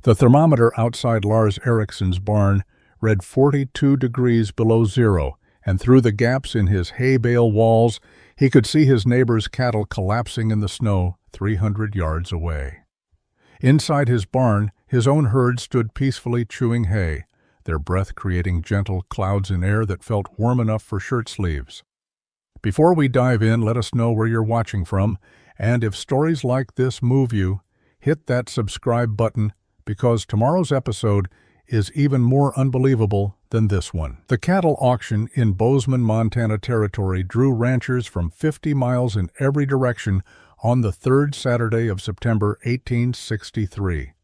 The thermometer outside Lars Eriksson's barn read 42 degrees below zero, and through the gaps in his hay-bale walls, he could see his neighbor's cattle collapsing in the snow 300 yards away. Inside his barn, his own herd stood peacefully chewing hay, their breath creating gentle clouds in air that felt warm enough for shirt sleeves. Before we dive in, let us know where you're watching from, and if stories like this move you, hit that subscribe button, because tomorrow's episode is even more unbelievable than this one. The cattle auction in Bozeman, Montana territory drew ranchers from 50 miles in every direction on the third Saturday of September 1863.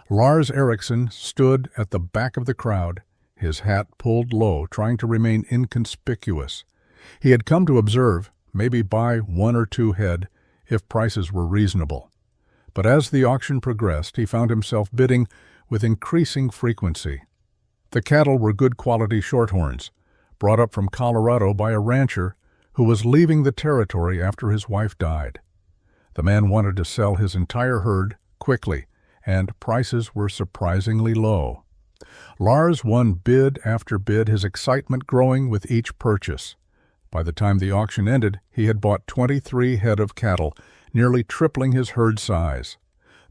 Lars Eriksson stood at the back of the crowd, his hat pulled low, trying to remain inconspicuous. He had come to observe, maybe buy one or two head, if prices were reasonable. But as the auction progressed, he found himself bidding with increasing frequency. The cattle were good quality shorthorns, brought up from Colorado by a rancher who was leaving the territory after his wife died. The man wanted to sell his entire herd quickly, and prices were surprisingly low. Lars won bid after bid, his excitement growing with each purchase. By the time the auction ended, he had bought 23 head of cattle, nearly tripling his herd size.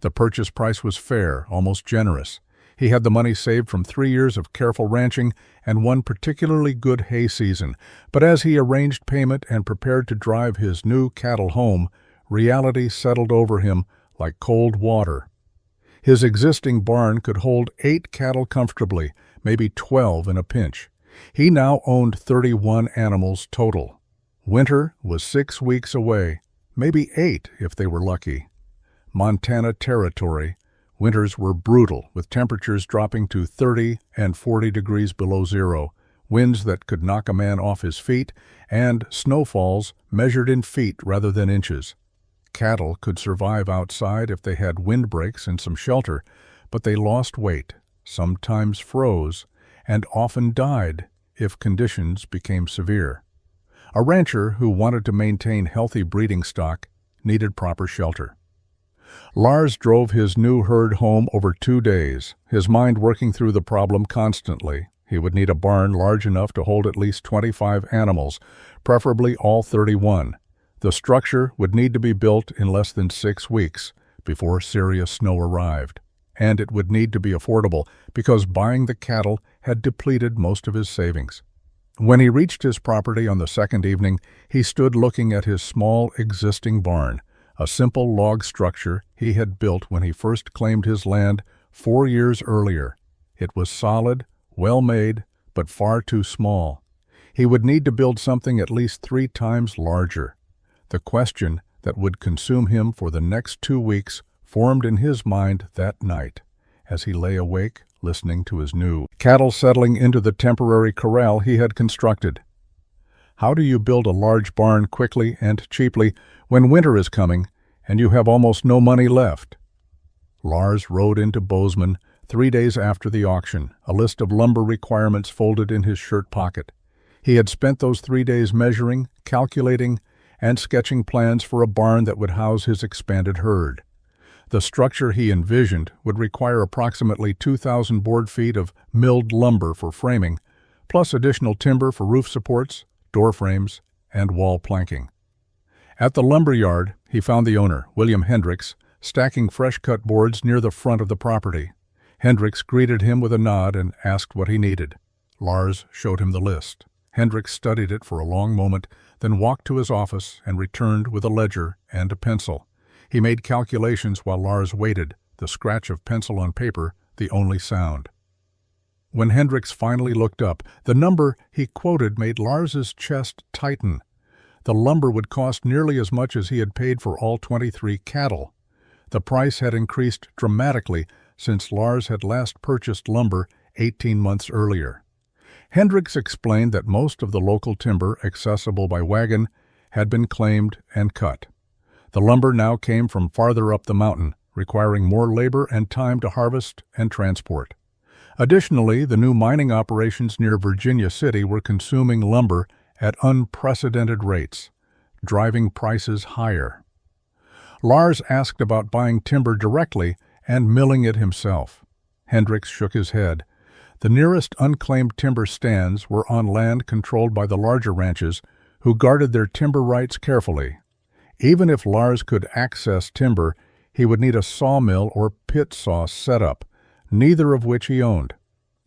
The purchase price was fair, almost generous. He had the money saved from 3 years of careful ranching and one particularly good hay season, but as he arranged payment and prepared to drive his new cattle home, reality settled over him like cold water. His existing barn could hold 8 cattle comfortably, maybe 12 in a pinch. He now owned 31 animals total. Winter was 6 weeks away, maybe 8 if they were lucky. Montana territory, winters were brutal, with temperatures dropping to 30 and 40 degrees below zero, winds that could knock a man off his feet, and snowfalls measured in feet rather than inches. Cattle could survive outside if they had windbreaks and some shelter, but they lost weight, sometimes froze, and often died if conditions became severe. A rancher who wanted to maintain healthy breeding stock needed proper shelter. Lars drove his new herd home over 2 days, his mind working through the problem constantly. He would need a barn large enough to hold at least 25 animals, preferably all 31. The structure would need to be built in less than 6 weeks before serious snow arrived. And it would need to be affordable because buying the cattle had depleted most of his savings. When he reached his property on the second evening, he stood looking at his small existing barn, a simple log structure he had built when he first claimed his land 4 years earlier. It was solid, well-made, but far too small. He would need to build something at least 3 times larger. The question that would consume him for the next 2 weeks formed in his mind that night, as he lay awake listening to his new cattle settling into the temporary corral he had constructed. How do you build a large barn quickly and cheaply when winter is coming and you have almost no money left? Lars rode into Bozeman 3 days after the auction, a list of lumber requirements folded in his shirt pocket. He had spent those 3 days measuring, calculating, and sketching plans for a barn that would house his expanded herd. The structure he envisioned would require approximately 2,000 board feet of milled lumber for framing, plus additional timber for roof supports, door frames, and wall planking. At the lumber yard, he found the owner, William Hendricks, stacking fresh-cut boards near the front of the property. Hendricks greeted him with a nod and asked what he needed. Lars showed him the list. Hendricks studied it for a long moment, then walked to his office and returned with a ledger and a pencil. He made calculations while Lars waited, the scratch of pencil on paper the only sound. When Hendricks finally looked up, the number he quoted made Lars's chest tighten. The lumber would cost nearly as much as he had paid for all 23 cattle. The price had increased dramatically since Lars had last purchased lumber 18 months earlier. Hendricks explained that most of the local timber accessible by wagon had been claimed and cut. The lumber now came from farther up the mountain, requiring more labor and time to harvest and transport. Additionally, the new mining operations near Virginia City were consuming lumber at unprecedented rates, driving prices higher. Lars asked about buying timber directly and milling it himself. Hendricks shook his head. The nearest unclaimed timber stands were on land controlled by the larger ranches, who guarded their timber rights carefully. Even if Lars could access timber, he would need a sawmill or pit saw setup, neither of which he owned.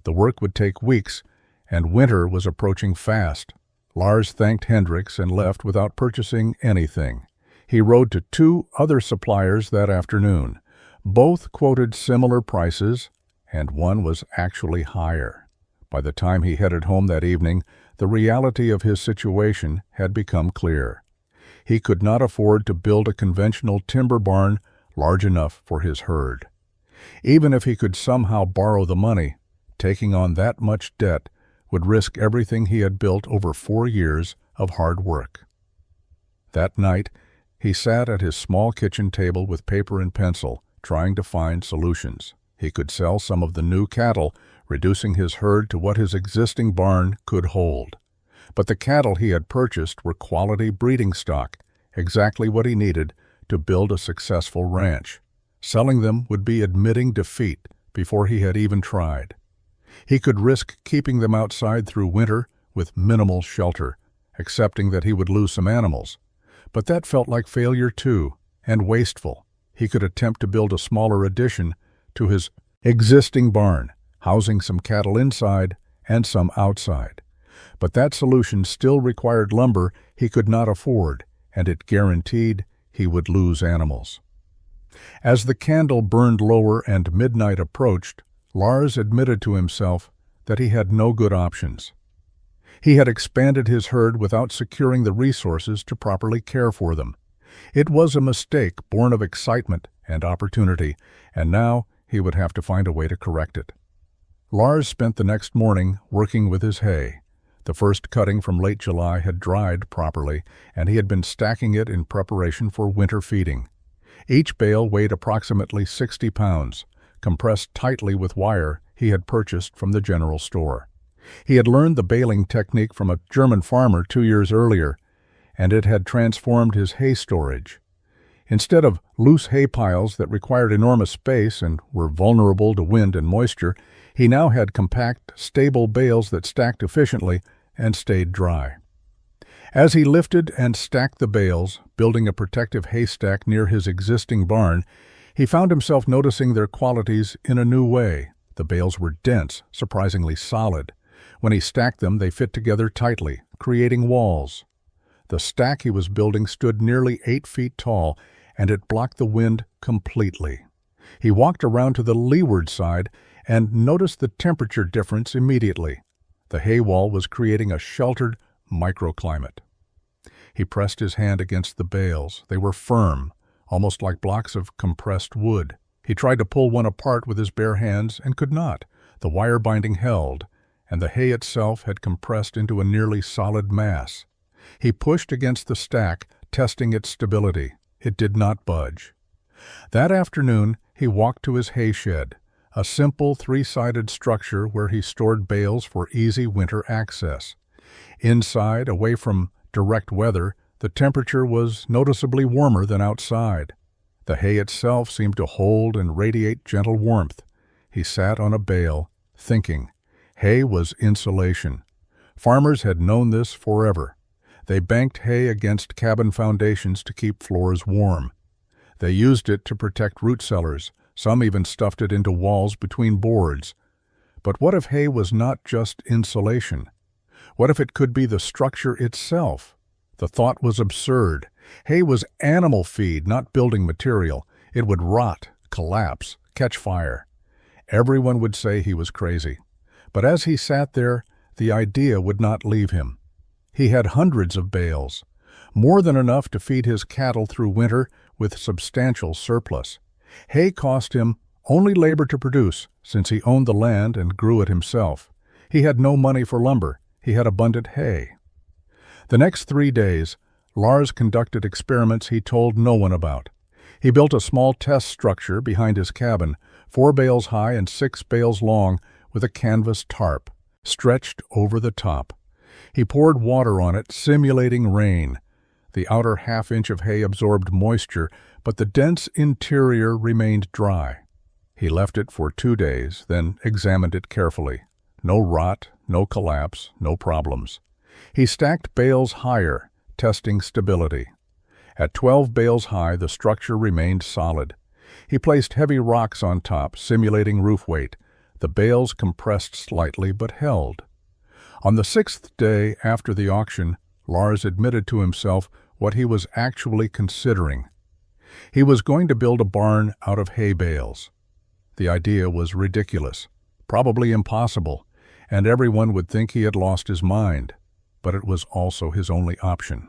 The work would take weeks, and winter was approaching fast. Lars thanked Hendricks and left without purchasing anything. He rode to 2 other suppliers that afternoon. Both quoted similar prices, and one was actually higher. By the time he headed home that evening, the reality of his situation had become clear. He could not afford to build a conventional timber barn large enough for his herd. Even if he could somehow borrow the money, taking on that much debt would risk everything he had built over 4 years of hard work. That night, he sat at his small kitchen table with paper and pencil, trying to find solutions. He could sell some of the new cattle, reducing his herd to what his existing barn could hold. But the cattle he had purchased were quality breeding stock, exactly what he needed to build a successful ranch. Selling them would be admitting defeat before he had even tried. He could risk keeping them outside through winter with minimal shelter, accepting that he would lose some animals. But that felt like failure too, and wasteful. He could attempt to build a smaller addition to his existing barn, housing some cattle inside and some outside. But that solution still required lumber he could not afford, and it guaranteed he would lose animals. As the candle burned lower and midnight approached, Lars admitted to himself that he had no good options. He had expanded his herd without securing the resources to properly care for them. It was a mistake born of excitement and opportunity, and now he would have to find a way to correct it. Lars spent the next morning working with his hay. The first cutting from late July had dried properly, and he had been stacking it in preparation for winter feeding. Each bale weighed approximately 60 pounds, compressed tightly with wire he had purchased from the general store. He had learned the baling technique from a German farmer 2 years earlier, and it had transformed his hay storage. Instead of loose hay piles that required enormous space and were vulnerable to wind and moisture, he now had compact, stable bales that stacked efficiently and stayed dry. As he lifted and stacked the bales, building a protective haystack near his existing barn, he found himself noticing their qualities in a new way. The bales were dense, surprisingly solid. When he stacked them, they fit together tightly, creating walls. The stack he was building stood nearly 8 feet tall, and it blocked the wind completely. He walked around to the leeward side and noticed the temperature difference immediately. The hay wall was creating a sheltered microclimate. He pressed his hand against the bales. They were firm, almost like blocks of compressed wood. He tried to pull one apart with his bare hands and could not. The wire binding held, and the hay itself had compressed into a nearly solid mass. He pushed against the stack, testing its stability. It did not budge. That afternoon, he walked to his hay shed, a simple 3-sided structure where he stored bales for easy winter access. Inside, away from direct weather, the temperature was noticeably warmer than outside. The hay itself seemed to hold and radiate gentle warmth. He sat on a bale, thinking. Hay was insulation. Farmers had known this forever. They banked hay against cabin foundations to keep floors warm. They used it to protect root cellars. Some even stuffed it into walls between boards. But what if hay was not just insulation? What if it could be the structure itself? The thought was absurd. Hay was animal feed, not building material. It would rot, collapse, catch fire. Everyone would say he was crazy. But as he sat there, the idea would not leave him. He had hundreds of bales, more than enough to feed his cattle through winter with substantial surplus. Hay cost him only labor to produce, since he owned the land and grew it himself. He had no money for lumber. He had abundant hay. The next 3 days, Lars conducted experiments he told no one about. He built a small test structure behind his cabin, 4 bales high and 6 bales long, with a canvas tarp, stretched over the top. He poured water on it, simulating rain. The outer half-inch of hay absorbed moisture, but the dense interior remained dry. He left it for 2 days, then examined it carefully. No rot, no collapse, no problems. He stacked bales higher, testing stability. At 12 bales high, the structure remained solid. He placed heavy rocks on top, simulating roof weight. The bales compressed slightly but held. On the 6th day after the auction, Lars admitted to himself what he was actually considering. He was going to build a barn out of hay bales. The idea was ridiculous, probably impossible, and everyone would think he had lost his mind, but it was also his only option.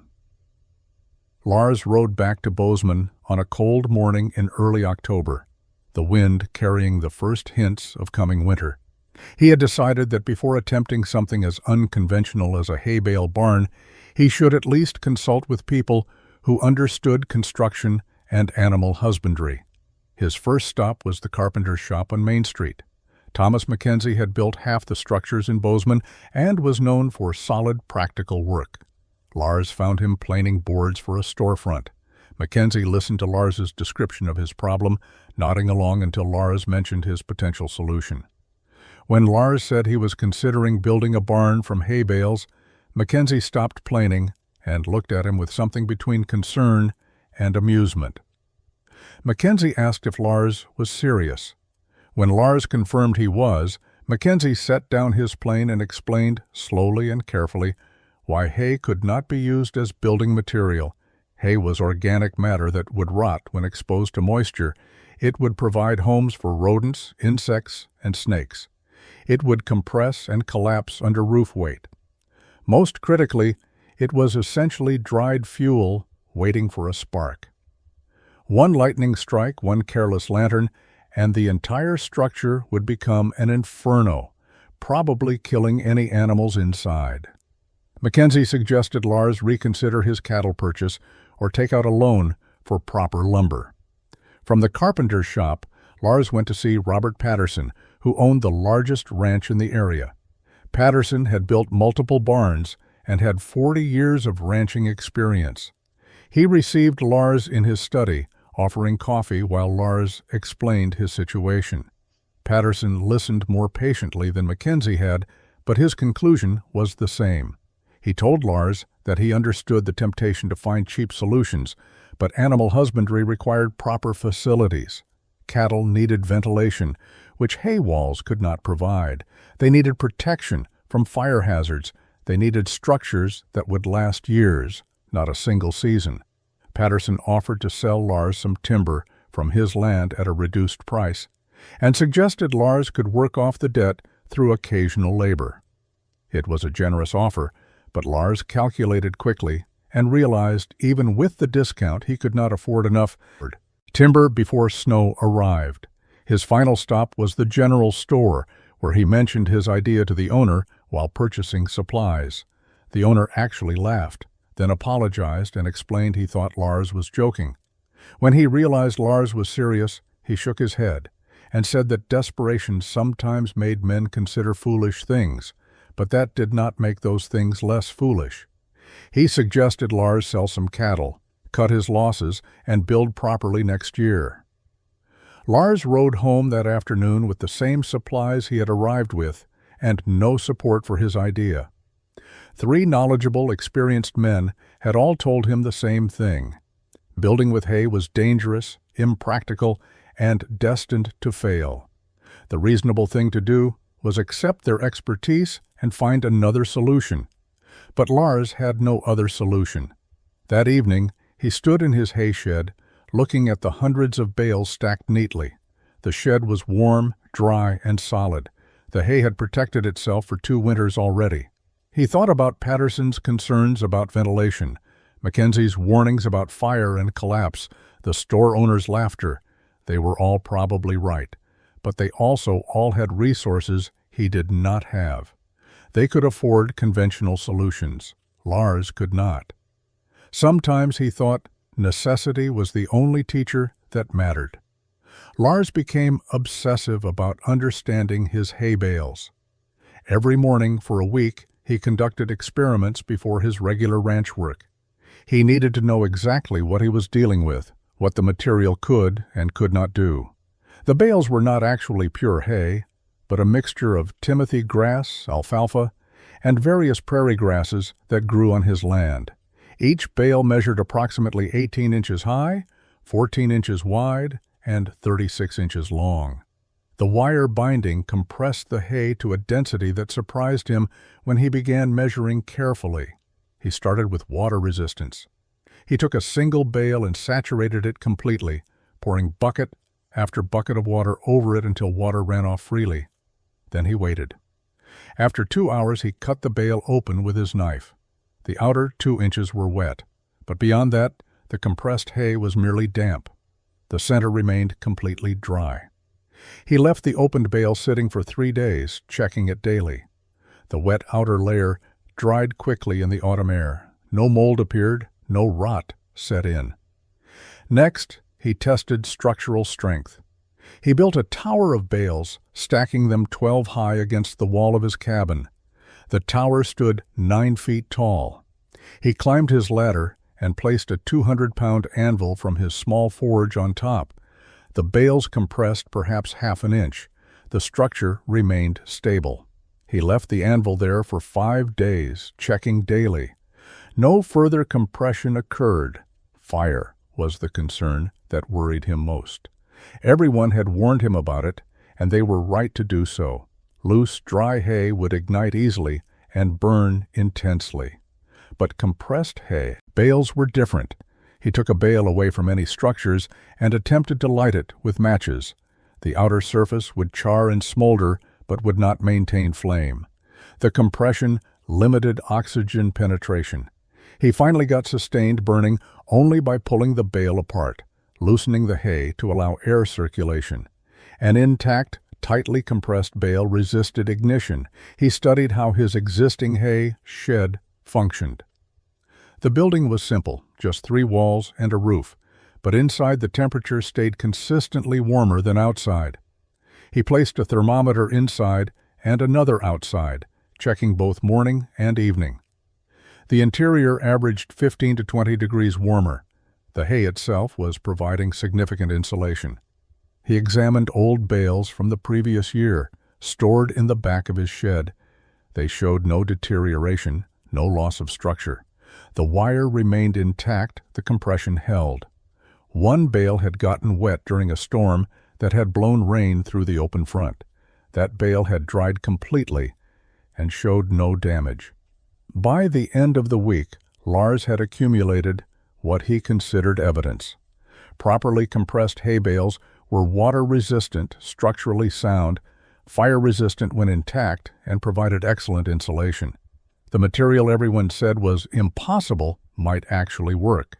Lars rode back to Bozeman on a cold morning in early October, the wind carrying the first hints of coming winter. He had decided that before attempting something as unconventional as a hay bale barn, he should at least consult with people who understood construction and animal husbandry. His first stop was the carpenter's shop on Main Street. Thomas Mackenzie had built half the structures in Bozeman and was known for solid, practical work. Lars found him planing boards for a storefront. Mackenzie listened to Lars's description of his problem, nodding along until Lars mentioned his potential solution. When Lars said he was considering building a barn from hay bales, Mackenzie stopped planing and looked at him with something between concern and amusement. Mackenzie asked if Lars was serious. When Lars confirmed he was, Mackenzie set down his plane and explained, slowly and carefully, why hay could not be used as building material. Hay was organic matter that would rot when exposed to moisture. It would provide homes for rodents, insects, and snakes. It would compress and collapse under roof weight. Most critically, it was essentially dried fuel waiting for a spark. One lightning strike, one careless lantern, and the entire structure would become an inferno, probably killing any animals inside. Mackenzie suggested Lars reconsider his cattle purchase or take out a loan for proper lumber. From the carpenter's shop, Lars went to see Robert Patterson, who owned the largest ranch in the area. Patterson had built multiple barns and had 40 years of ranching experience. He received Lars in his study, offering coffee while Lars explained his situation. Patterson listened more patiently than Mackenzie had, but his conclusion was the same. He told Lars that he understood the temptation to find cheap solutions, but animal husbandry required proper facilities. Cattle needed ventilation, which hay walls could not provide. They needed protection from fire hazards. They needed structures that would last years, not a single season. Patterson offered to sell Lars some timber from his land at a reduced price, and suggested Lars could work off the debt through occasional labor. It was a generous offer, but Lars calculated quickly and realized even with the discount he could not afford enough timber before snow arrived. His final stop was the general store, where he mentioned his idea to the owner while purchasing supplies. The owner actually laughed, then apologized and explained he thought Lars was joking. When he realized Lars was serious, he shook his head and said that desperation sometimes made men consider foolish things, but that did not make those things less foolish. He suggested Lars sell some cattle, cut his losses, and build properly next year. Lars rode home that afternoon with the same supplies he had arrived with and no support for his idea. 3 knowledgeable, experienced men had all told him the same thing. Building with hay was dangerous, impractical, and destined to fail. The reasonable thing to do was accept their expertise and find another solution. But Lars had no other solution. That evening, he stood in his hay shed, looking at the hundreds of bales stacked neatly. The shed was warm, dry, and solid. The hay had protected itself for 2 winters already. He thought about Patterson's concerns about ventilation, Mackenzie's warnings about fire and collapse, the store owner's laughter. They were all probably right, but they also all had resources he did not have. They could afford conventional solutions. Lars could not. Sometimes he thought necessity was the only teacher that mattered. Lars became obsessive about understanding his hay bales. Every morning for a week, he conducted experiments before his regular ranch work. He needed to know exactly what he was dealing with, what the material could and could not do. The bales were not actually pure hay, but a mixture of timothy grass, alfalfa, and various prairie grasses that grew on his land. Each bale measured approximately 18 inches high, 14 inches wide, and 36 inches long. The wire binding compressed the hay to a density that surprised him when he began measuring carefully. He started with water resistance. He took a single bale and saturated it completely, pouring bucket after bucket of water over it until water ran off freely. Then he waited. After 2 hours, he cut the bale open with his knife. The outer 2 inches were wet, but beyond that, the compressed hay was merely damp. The center remained completely dry. He left the opened bale sitting for 3 days, checking it daily. The wet outer layer dried quickly in the autumn air. No mold appeared, no rot set in. Next, he tested structural strength. He built a tower of bales, stacking them 12 high against the wall of his cabin. The tower stood 9 feet tall. He climbed his ladder and placed a 200-pound anvil from his small forge on top. The bales compressed perhaps half an inch. The structure remained stable. He left the anvil there for 5 days, checking daily. No further compression occurred. Fire was the concern that worried him most. Everyone had warned him about it, and they were right to do so. Loose, dry hay would ignite easily and burn intensely. But compressed hay bales were different. He took a bale away from any structures and attempted to light it with matches. The outer surface would char and smolder, but would not maintain flame. The compression limited oxygen penetration. He finally got sustained burning only by pulling the bale apart, loosening the hay to allow air circulation. An intact, tightly compressed bale resisted ignition. He studied how his existing hay shed functioned. The building was simple, just 3 walls and a roof, but inside the temperature stayed consistently warmer than outside. He placed a thermometer inside and another outside, checking both morning and evening. The interior averaged 15 to 20 degrees warmer. The hay itself was providing significant insulation. He examined old bales from the previous year, stored in the back of his shed. They showed no deterioration, no loss of structure. The wire remained intact, the compression held. One bale had gotten wet during a storm that had blown rain through the open front. That bale had dried completely and showed no damage. By the end of the week, Lars had accumulated what he considered evidence. Properly compressed hay bales were water-resistant, structurally sound, fire-resistant when intact, and provided excellent insulation. The material everyone said was impossible might actually work.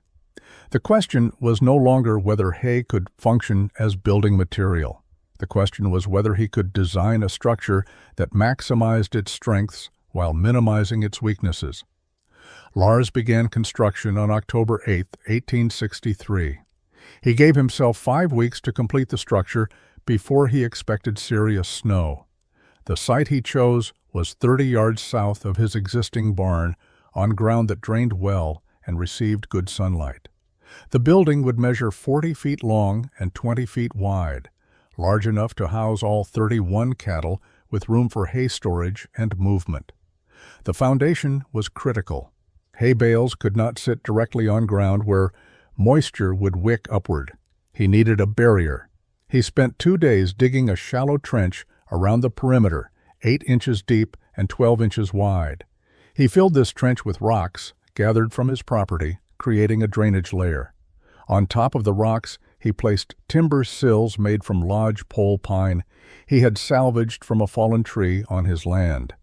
The question was no longer whether hay could function as building material. The question was whether he could design a structure that maximized its strengths while minimizing its weaknesses. Lars began construction on October 8, 1863. He gave himself 5 weeks to complete the structure before he expected serious snow. The site he chose was 30 yards south of his existing barn, on ground that drained well and received good sunlight. The building would measure 40 feet long and 20 feet wide, large enough to house all 31 cattle with room for hay storage and movement. The foundation was critical. Hay bales could not sit directly on ground where moisture would wick upward. He needed a barrier. He spent 2 days digging a shallow trench around the perimeter, 8 inches deep and 12 inches wide. He filled this trench with rocks gathered from his property, creating a drainage layer. On top of the rocks, he placed timber sills made from lodge pole pine he had salvaged from a fallen tree on his land.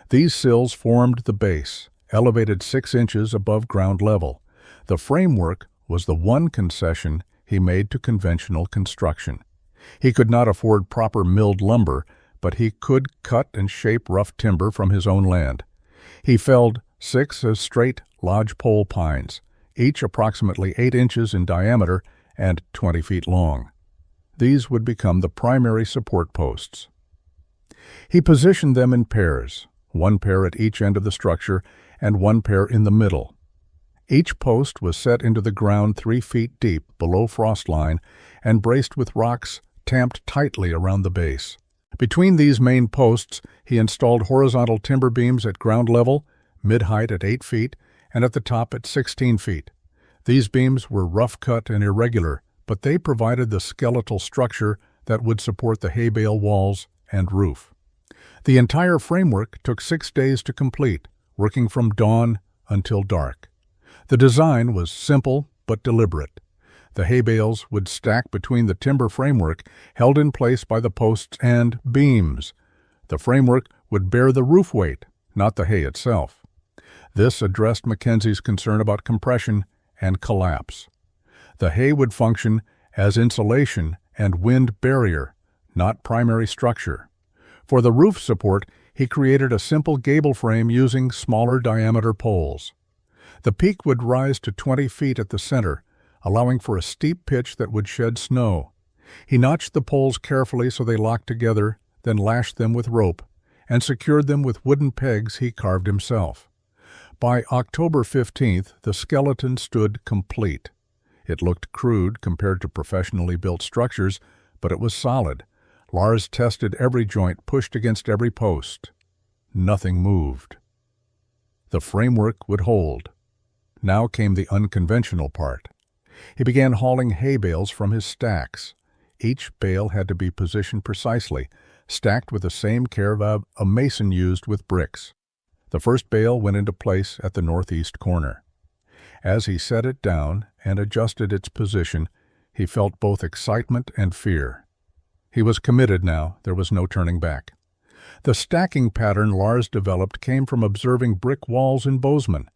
These sills formed the base, elevated 6 inches above ground level. The framework was the one concession he made to conventional construction. He could not afford proper milled lumber, but he could cut and shape rough timber from his own land. He felled 6 straight lodgepole pines, each approximately 8 inches in diameter and 20 feet long. These would become the primary support posts. He positioned them in pairs, 1 pair at each end of the structure and 1 pair in the middle. Each post was set into the ground 3 feet deep below frost line and braced with rocks tamped tightly around the base. Between these main posts, he installed horizontal timber beams at ground level, mid-height at 8 feet, and at the top at 16 feet. These beams were rough-cut and irregular, but they provided the skeletal structure that would support the hay-bale walls and roof. The entire framework took 6 days to complete, working from dawn until dark. The design was simple but deliberate. The hay bales would stack between the timber framework, held in place by the posts and beams. The framework would bear the roof weight, not the hay itself. This addressed Mackenzie's concern about compression and collapse. The hay would function as insulation and wind barrier, not primary structure. For the roof support, he created a simple gable frame using smaller diameter poles. The peak would rise to 20 feet at the center, allowing for a steep pitch that would shed snow. He notched the poles carefully so they locked together, then lashed them with rope, and secured them with wooden pegs he carved himself. By October 15th, the skeleton stood complete. It looked crude compared to professionally built structures, but it was solid. Lars tested every joint pushed against every post. Nothing moved. The framework would hold. Now came the unconventional part. He began hauling hay bales from his stacks. Each bale had to be positioned precisely, stacked with the same care a mason used with bricks. The first bale went into place at the northeast corner. As he set it down and adjusted its position, he felt both excitement and fear. He was committed now. There was no turning back. The stacking pattern Lars developed came from observing brick walls in Bozeman.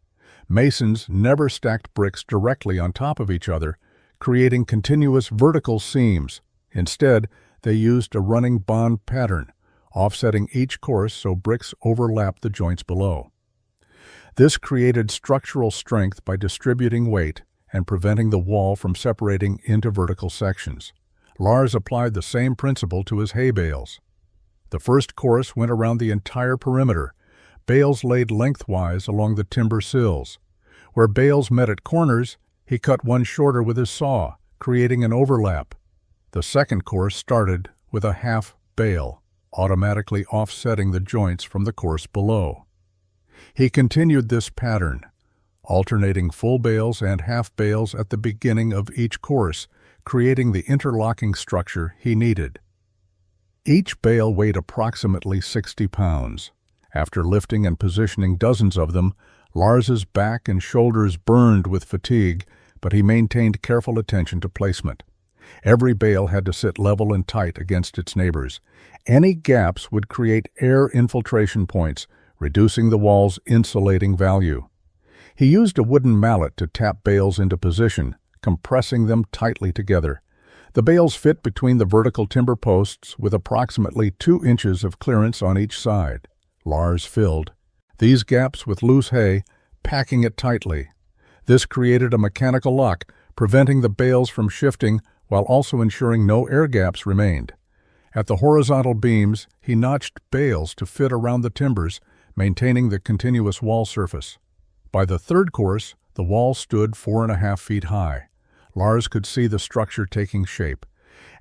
Masons never stacked bricks directly on top of each other, creating continuous vertical seams. Instead, they used a running bond pattern, offsetting each course so bricks overlapped the joints below. This created structural strength by distributing weight and preventing the wall from separating into vertical sections. Lars applied the same principle to his hay bales. The first course went around the entire perimeter, bales laid lengthwise along the timber sills. Where bales met at corners, he cut one shorter with his saw, creating an overlap. The second course started with a half bale, automatically offsetting the joints from the course below. He continued this pattern, alternating full bales and half bales at the beginning of each course, creating the interlocking structure he needed. Each bale weighed approximately 60 pounds. After lifting and positioning dozens of them, Lars's back and shoulders burned with fatigue, but he maintained careful attention to placement. Every bale had to sit level and tight against its neighbors. Any gaps would create air infiltration points, reducing the wall's insulating value. He used a wooden mallet to tap bales into position, compressing them tightly together. The bales fit between the vertical timber posts with approximately 2 inches of clearance on each side. Lars filled these gaps with loose hay, packing it tightly. This created a mechanical lock, preventing the bales from shifting while also ensuring no air gaps remained. At the horizontal beams, he notched bales to fit around the timbers, maintaining the continuous wall surface. By the third course, the wall stood 4.5 feet high. Lars could see the structure taking shape,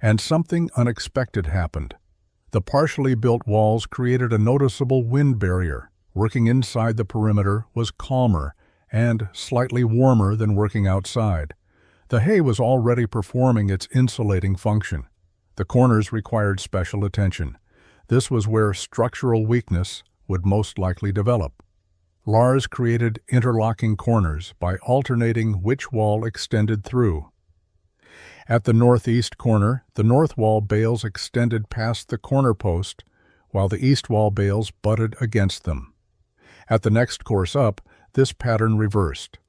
and something unexpected happened. The partially built walls created a noticeable wind barrier. Working inside the perimeter was calmer and slightly warmer than working outside. The hay was already performing its insulating function. The corners required special attention. This was where structural weakness would most likely develop. Lars created interlocking corners by alternating which wall extended through. At the northeast corner, the north wall bales extended past the corner post, while the east wall bales butted against them. At the next course up, this pattern reversed.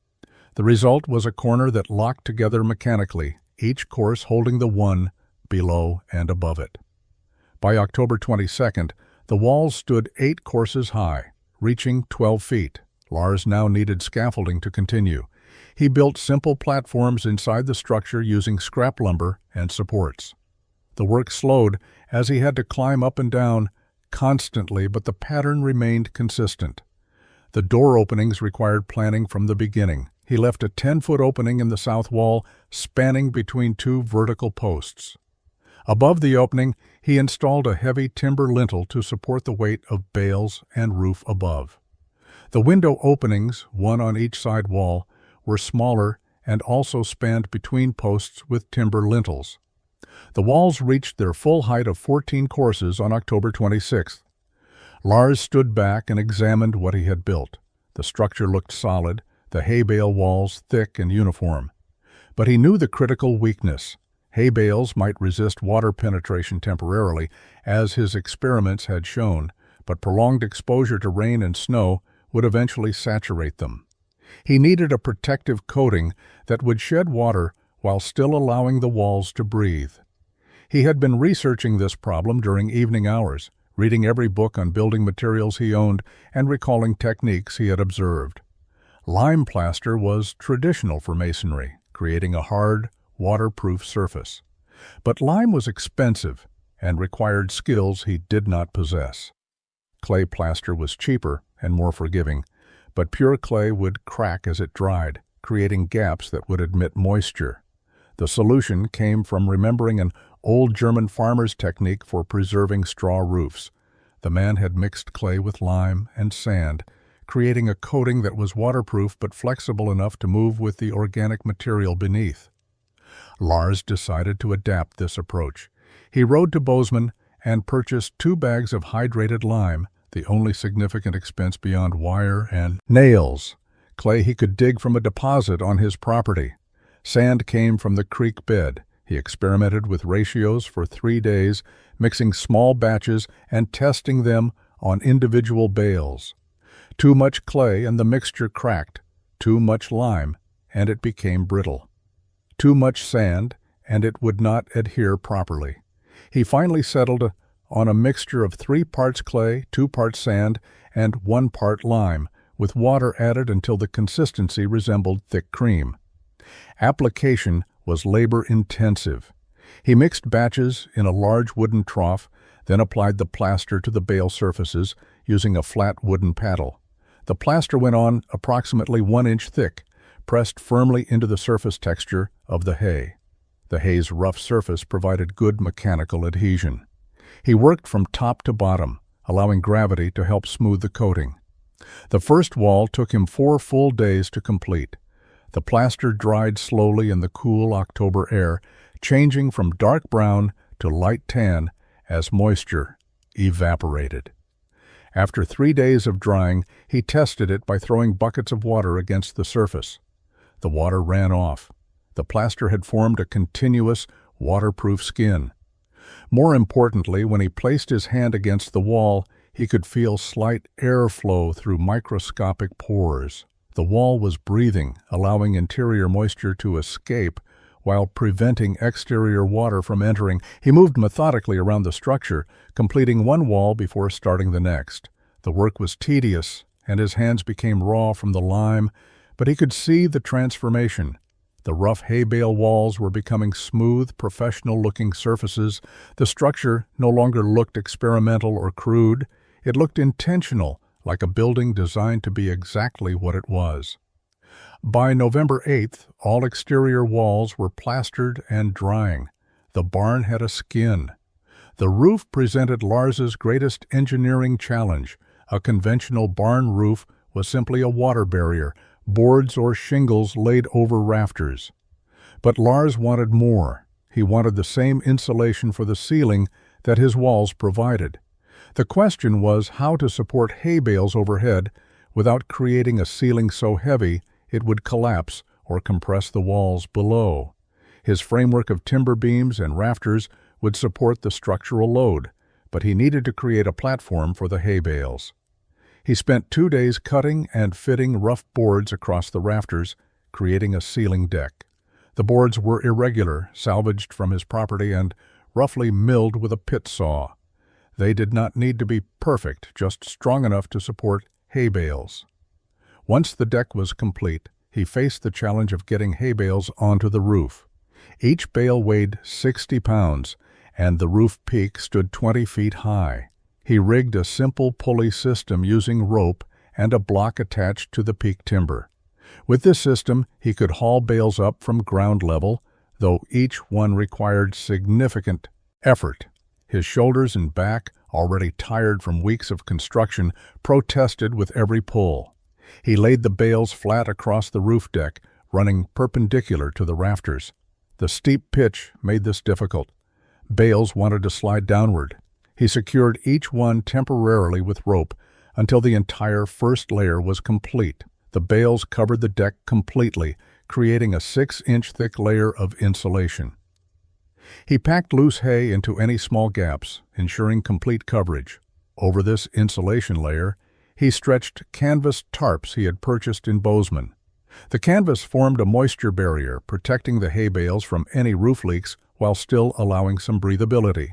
The result was a corner that locked together mechanically, each course holding the one below and above it. By October 22nd, the walls stood 8 courses high, reaching 12 feet. Lars now needed scaffolding to continue. He built simple platforms inside the structure using scrap lumber and supports. The work slowed as he had to climb up and down constantly, but the pattern remained consistent. The door openings required planning from the beginning. He left a 10-foot opening in the south wall, spanning between 2 vertical posts. Above the opening, he installed a heavy timber lintel to support the weight of bales and roof above. The window openings, one on each side wall, were smaller and also spanned between posts with timber lintels. The walls reached their full height of 14 courses on October 26th. Lars stood back and examined what he had built. The structure looked solid, the hay-bale walls thick and uniform. But he knew the critical weakness. Hay bales might resist water penetration temporarily, as his experiments had shown, but prolonged exposure to rain and snow would eventually saturate them. He needed a protective coating that would shed water while still allowing the walls to breathe. He had been researching this problem during evening hours, reading every book on building materials he owned and recalling techniques he had observed. Lime plaster was traditional for masonry, creating a hard, waterproof surface. But lime was expensive and required skills he did not possess. Clay plaster was cheaper and more forgiving, but pure clay would crack as it dried, creating gaps that would admit moisture. The solution came from remembering an old German farmer's technique for preserving straw roofs. The man had mixed clay with lime and sand, creating a coating that was waterproof but flexible enough to move with the organic material beneath. Lars decided to adapt this approach. He rode to Bozeman and purchased 2 bags of hydrated lime, the only significant expense beyond wire and nails. Clay he could dig from a deposit on his property. Sand came from the creek bed. He experimented with ratios for 3 days, mixing small batches and testing them on individual bales. Too much clay and the mixture cracked. Too much lime, and it became brittle. Too much sand, and it would not adhere properly. He finally settled on a mixture of 3 parts clay, 2 parts sand, and 1 part lime, with water added until the consistency resembled thick cream. Application was labor-intensive. He mixed batches in a large wooden trough, then applied the plaster to the bale surfaces using a flat wooden paddle. The plaster went on approximately 1 inch thick, pressed firmly into the surface texture of the hay. The hay's rough surface provided good mechanical adhesion. He worked from top to bottom, allowing gravity to help smooth the coating. The first wall took him 4 full days to complete. The plaster dried slowly in the cool October air, changing from dark brown to light tan as moisture evaporated. After 3 days of drying, he tested it by throwing buckets of water against the surface. The water ran off. The plaster had formed a continuous, waterproof skin. More importantly, when he placed his hand against the wall, he could feel slight airflow through microscopic pores. The wall was breathing, allowing interior moisture to escape while preventing exterior water from entering. He moved methodically around the structure, completing 1 wall before starting the next. The work was tedious, and his hands became raw from the lime, but he could see the transformation. The rough hay-bale walls were becoming smooth, professional-looking surfaces. The structure no longer looked experimental or crude. It looked intentional, like a building designed to be exactly what it was. By November 8th, all exterior walls were plastered and drying. The barn had a skin. The roof presented Lars's greatest engineering challenge. A conventional barn roof was simply a water barrier, boards or shingles laid over rafters. But Lars wanted more. He wanted the same insulation for the ceiling that his walls provided. The question was how to support hay bales overhead without creating a ceiling so heavy it would collapse or compress the walls below. His framework of timber beams and rafters would support the structural load, but he needed to create a platform for the hay bales. He spent 2 days cutting and fitting rough boards across the rafters, creating a ceiling deck. The boards were irregular, salvaged from his property, and roughly milled with a pit saw. They did not need to be perfect, just strong enough to support hay bales. Once the deck was complete, he faced the challenge of getting hay bales onto the roof. Each bale weighed 60 pounds, and the roof peak stood 20 feet high. He rigged a simple pulley system using rope and a block attached to the peak timber. With this system, he could haul bales up from ground level, though each one required significant Effort. His shoulders and back, already tired from weeks of construction, protested with every pull. He laid the bales flat across the roof deck, running perpendicular to the rafters. The steep pitch made this difficult. Bales wanted to slide downward. He secured each one temporarily with rope until the entire first layer was complete. The bales covered the deck completely, creating a 6-inch thick layer of insulation. He packed loose hay into any small gaps, ensuring complete coverage. Over this insulation layer, he stretched canvas tarps he had purchased in Bozeman. The canvas formed a moisture barrier, protecting the hay bales from any roof leaks while still allowing some breathability.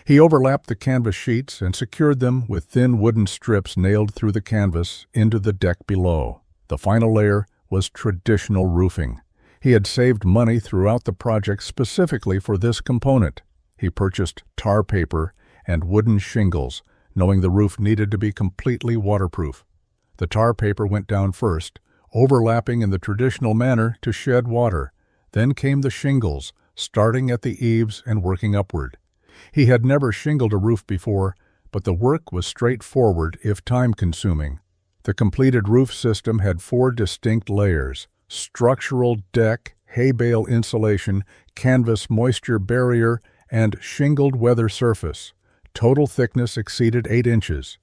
He overlapped the canvas sheets and secured them with thin wooden strips nailed through the canvas into the deck below. The final layer was traditional roofing. He had saved money throughout the project specifically for this component. He purchased tar paper and wooden shingles, knowing the roof needed to be completely waterproof. The tar paper went down first, overlapping in the traditional manner to shed water. Then came the shingles, starting at the eaves and working upward. He had never shingled a roof before, but the work was straightforward if time-consuming. The completed roof system had 4 distinct layers: structural deck, hay bale insulation, canvas moisture barrier, and shingled weather surface. Total thickness exceeded 8 inches.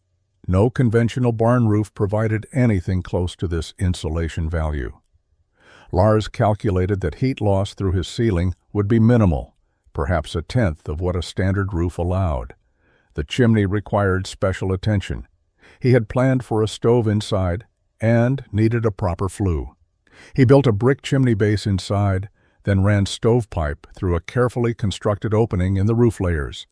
No conventional barn roof provided anything close to this insulation value. Lars calculated that heat loss through his ceiling would be minimal, perhaps 1/10 of what a standard roof allowed. The chimney required special attention. He had planned for a stove inside and needed a proper flue. He built a brick chimney base inside, then ran stovepipe through a carefully constructed opening in the roof layers.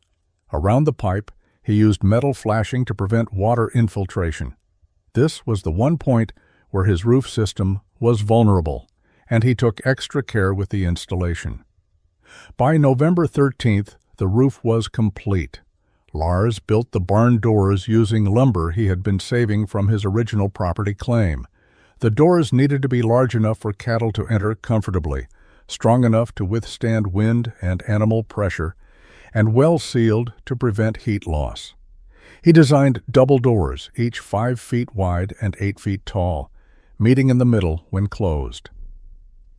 Around the pipe, he used metal flashing to prevent water infiltration. This was the one point where his roof system was vulnerable, and he took extra care with the installation. By November 13th, the roof was complete. Lars built the barn doors using lumber he had been saving from his original property claim. The doors needed to be large enough for cattle to enter comfortably, strong enough to withstand wind and animal pressure, and well sealed to prevent heat loss. He designed double doors, each 5 feet wide and 8 feet tall, meeting in the middle when closed.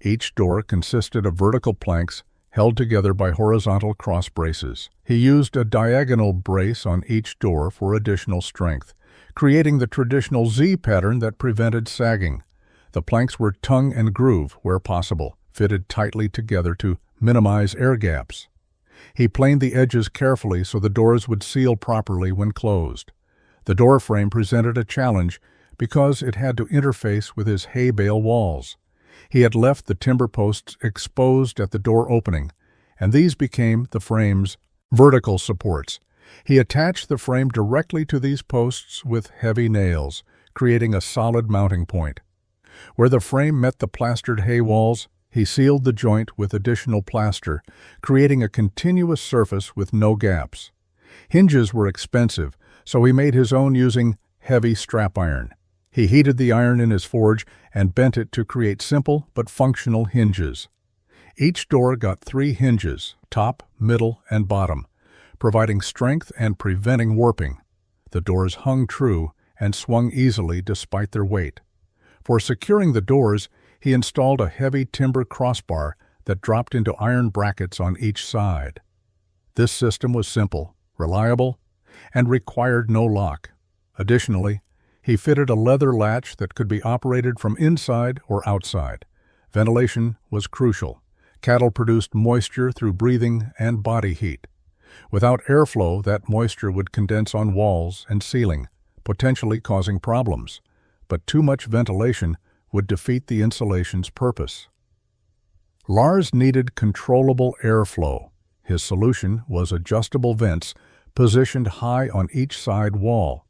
Each door consisted of vertical planks held together by horizontal cross braces. He used a diagonal brace on each door for additional strength, creating the traditional Z pattern that prevented sagging. The planks were tongue and groove where possible, fitted tightly together to minimize air gaps. He planed the edges carefully so the doors would seal properly when closed. The door frame presented a challenge because it had to interface with his hay bale walls. He had left the timber posts exposed at the door opening, and these became the frame's vertical supports. He attached the frame directly to these posts with heavy nails, creating a solid mounting point. Where the frame met the plastered hay walls, he sealed the joint with additional plaster, creating a continuous surface with no gaps. Hinges were expensive, so he made his own using heavy strap iron. He heated the iron in his forge and bent it to create simple but functional hinges. Each door got 3 hinges, top, middle, and bottom, providing strength and preventing warping. The doors hung true and swung easily despite their weight. For securing the doors, he installed a heavy timber crossbar that dropped into iron brackets on each side. This system was simple, reliable, and required no lock. Additionally, he fitted a leather latch that could be operated from inside or outside. Ventilation was crucial. Cattle produced moisture through breathing and body heat. Without airflow, that moisture would condense on walls and ceiling, potentially causing problems. But too much ventilation would defeat the insulation's purpose. Lars needed controllable airflow. His solution was adjustable vents positioned high on each side wall.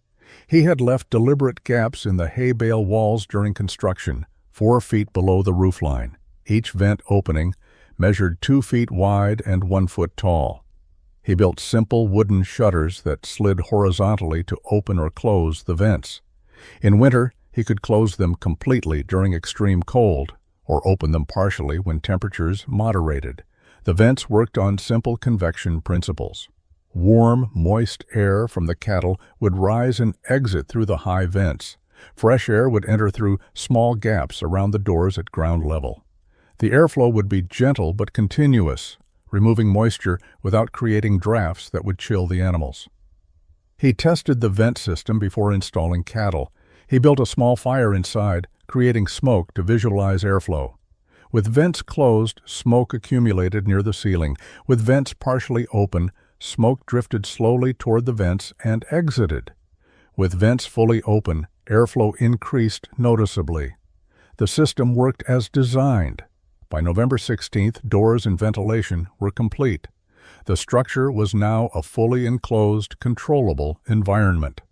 He had left deliberate gaps in the hay bale walls during construction, 4 feet below the roofline. Each vent opening measured 2 feet wide and 1 foot tall. He built simple wooden shutters that slid horizontally to open or close the vents. In winter, he could close them completely during extreme cold, or open them partially when temperatures moderated. The vents worked on simple convection principles. Warm, moist air from the cattle would rise and exit through the high vents. Fresh air would enter through small gaps around the doors at ground level. The airflow would be gentle but continuous, removing moisture without creating drafts that would chill the animals. He tested the vent system before installing cattle. He built a small fire inside, creating smoke to visualize airflow. With vents closed, smoke accumulated near the ceiling. With vents partially open, smoke drifted slowly toward the vents and exited. With vents fully open, airflow increased noticeably. The system worked as designed. By November 16th, doors and ventilation were complete. The structure was now a fully enclosed, controllable environment.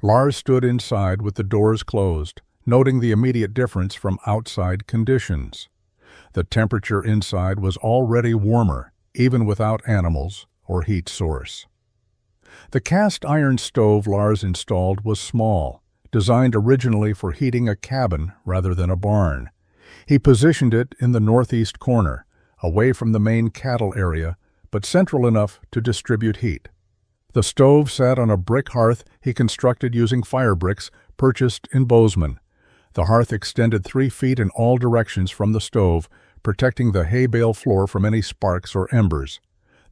Lars stood inside with the doors closed, noting the immediate difference from outside conditions. The temperature inside was already warmer, even without animals or heat source. The cast iron stove Lars installed was small, designed originally for heating a cabin rather than a barn. He positioned it in the northeast corner, away from the main cattle area, but central enough to distribute heat. The stove sat on a brick hearth he constructed using fire bricks purchased in Bozeman. The hearth extended 3 feet in all directions from the stove, protecting the hay-bale floor from any sparks or embers.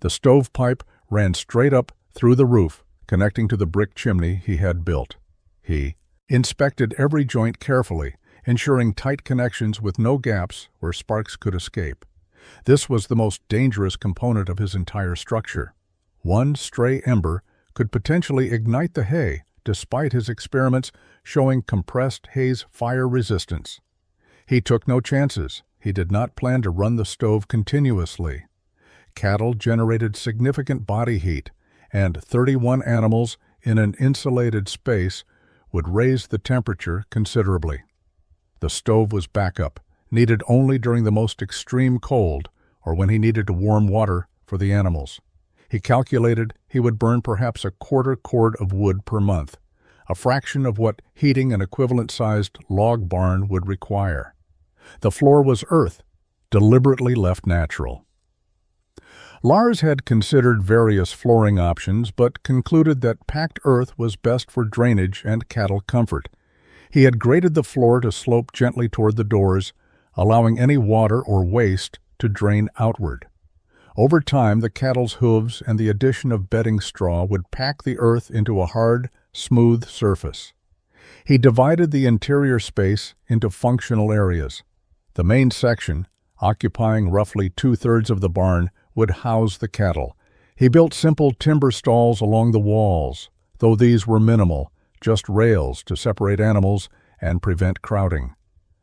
The stovepipe ran straight up through the roof, connecting to the brick chimney he had built. He inspected every joint carefully, ensuring tight connections with no gaps where sparks could escape. This was the most dangerous component of his entire structure. One stray ember could potentially ignite the hay, despite his experiments showing compressed hay's fire resistance. He took no chances. He did not plan to run the stove continuously. Cattle generated significant body heat, and 31 animals in an insulated space would raise the temperature considerably. The stove was backup, needed only during the most extreme cold or when he needed to warm water for the animals. He calculated he would burn perhaps a quarter cord of wood per month, a fraction of what heating an equivalent-sized log barn would require. The floor was earth, deliberately left natural. Lars had considered various flooring options, but concluded that packed earth was best for drainage and cattle comfort. He had graded the floor to slope gently toward the doors, allowing any water or waste to drain outward. Over time, the cattle's hooves and the addition of bedding straw would pack the earth into a hard, smooth surface. He divided the interior space into functional areas. The main section, occupying roughly 2/3 of the barn, would house the cattle. He built simple timber stalls along the walls, though these were minimal, just rails to separate animals and prevent crowding.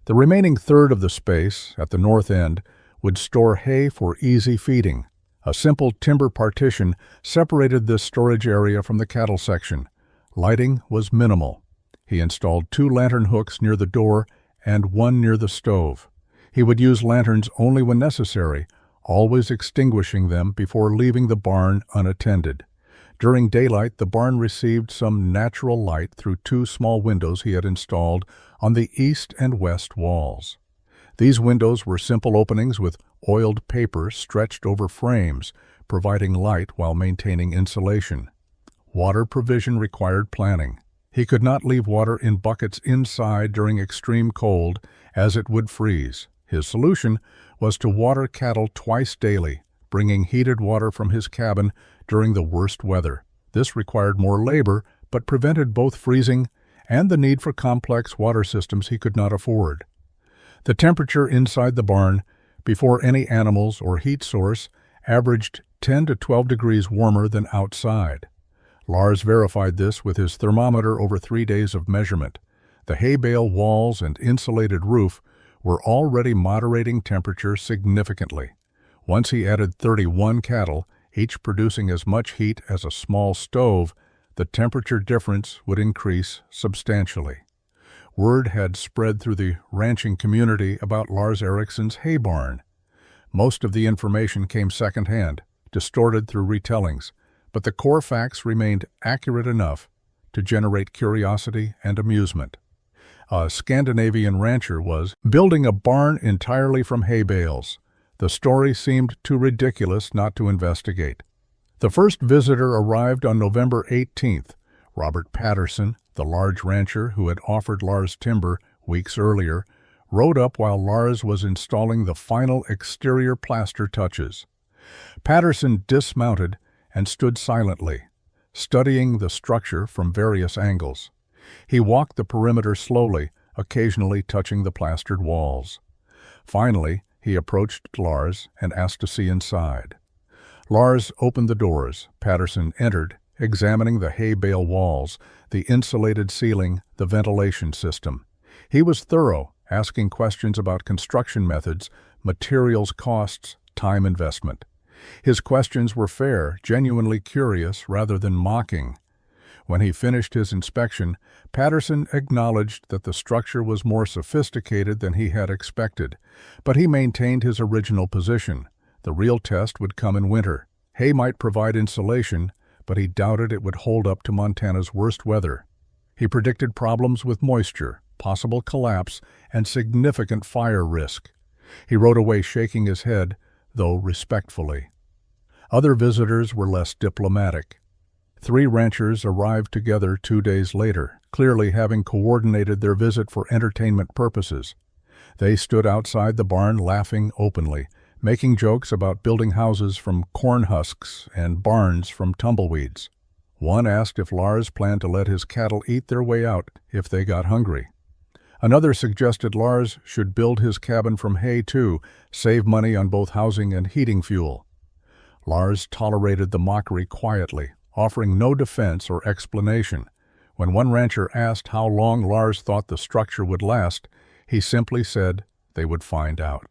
The remaining third of the space, at the north end, would store hay for easy feeding. A simple timber partition separated this storage area from the cattle section. Lighting was minimal. He installed 2 lantern hooks near the door and 1 near the stove. He would use lanterns only when necessary, always extinguishing them before leaving the barn unattended. During daylight, the barn received some natural light through 2 small windows he had installed on the east and west walls. These windows were simple openings with oiled paper stretched over frames, providing light while maintaining insulation. Water provision required planning. He could not leave water in buckets inside during extreme cold, as it would freeze. His solution was to water cattle twice daily, bringing heated water from his cabin during the worst weather. This required more labor, but prevented both freezing and the need for complex water systems he could not afford. The temperature inside the barn, before any animals or heat source, averaged 10 to 12 degrees warmer than outside. Lars verified this with his thermometer over 3 days of measurement. The hay-bale walls and insulated roof were already moderating temperature significantly. Once he added 31 cattle, each producing as much heat as a small stove, the temperature difference would increase substantially. Word had spread through the ranching community about Lars Eriksson's hay barn. Most of the information came secondhand, distorted through retellings, but the core facts remained accurate enough to generate curiosity and amusement. A Scandinavian rancher was building a barn entirely from hay bales. The story seemed too ridiculous not to investigate. The first visitor arrived on November 18th. Robert Patterson, the large rancher who had offered Lars timber weeks earlier, rode up while Lars was installing the final exterior plaster touches. Patterson dismounted and stood silently, studying the structure from various angles. He walked the perimeter slowly, occasionally touching the plastered walls. Finally, he approached Lars and asked to see inside. Lars opened the doors. Patterson entered, examining the hay-bale walls, the insulated ceiling, the ventilation system. He was thorough, asking questions about construction methods, materials costs, time investment. His questions were fair, genuinely curious rather than mocking. When he finished his inspection, Patterson acknowledged that the structure was more sophisticated than he had expected, but he maintained his original position. The real test would come in winter. Hay might provide insulation, but he doubted it would hold up to Montana's worst weather. He predicted problems with moisture, possible collapse, and significant fire risk. He rode away shaking his head, though respectfully. Other visitors were less diplomatic. 3 ranchers arrived together 2 days later, clearly having coordinated their visit for entertainment purposes. They stood outside the barn laughing openly, making jokes about building houses from corn husks and barns from tumbleweeds. One asked if Lars planned to let his cattle eat their way out if they got hungry. Another suggested Lars should build his cabin from hay too, save money on both housing and heating fuel. Lars tolerated the mockery quietly, offering no defense or explanation. When one rancher asked how long Lars thought the structure would last, he simply said they would find out.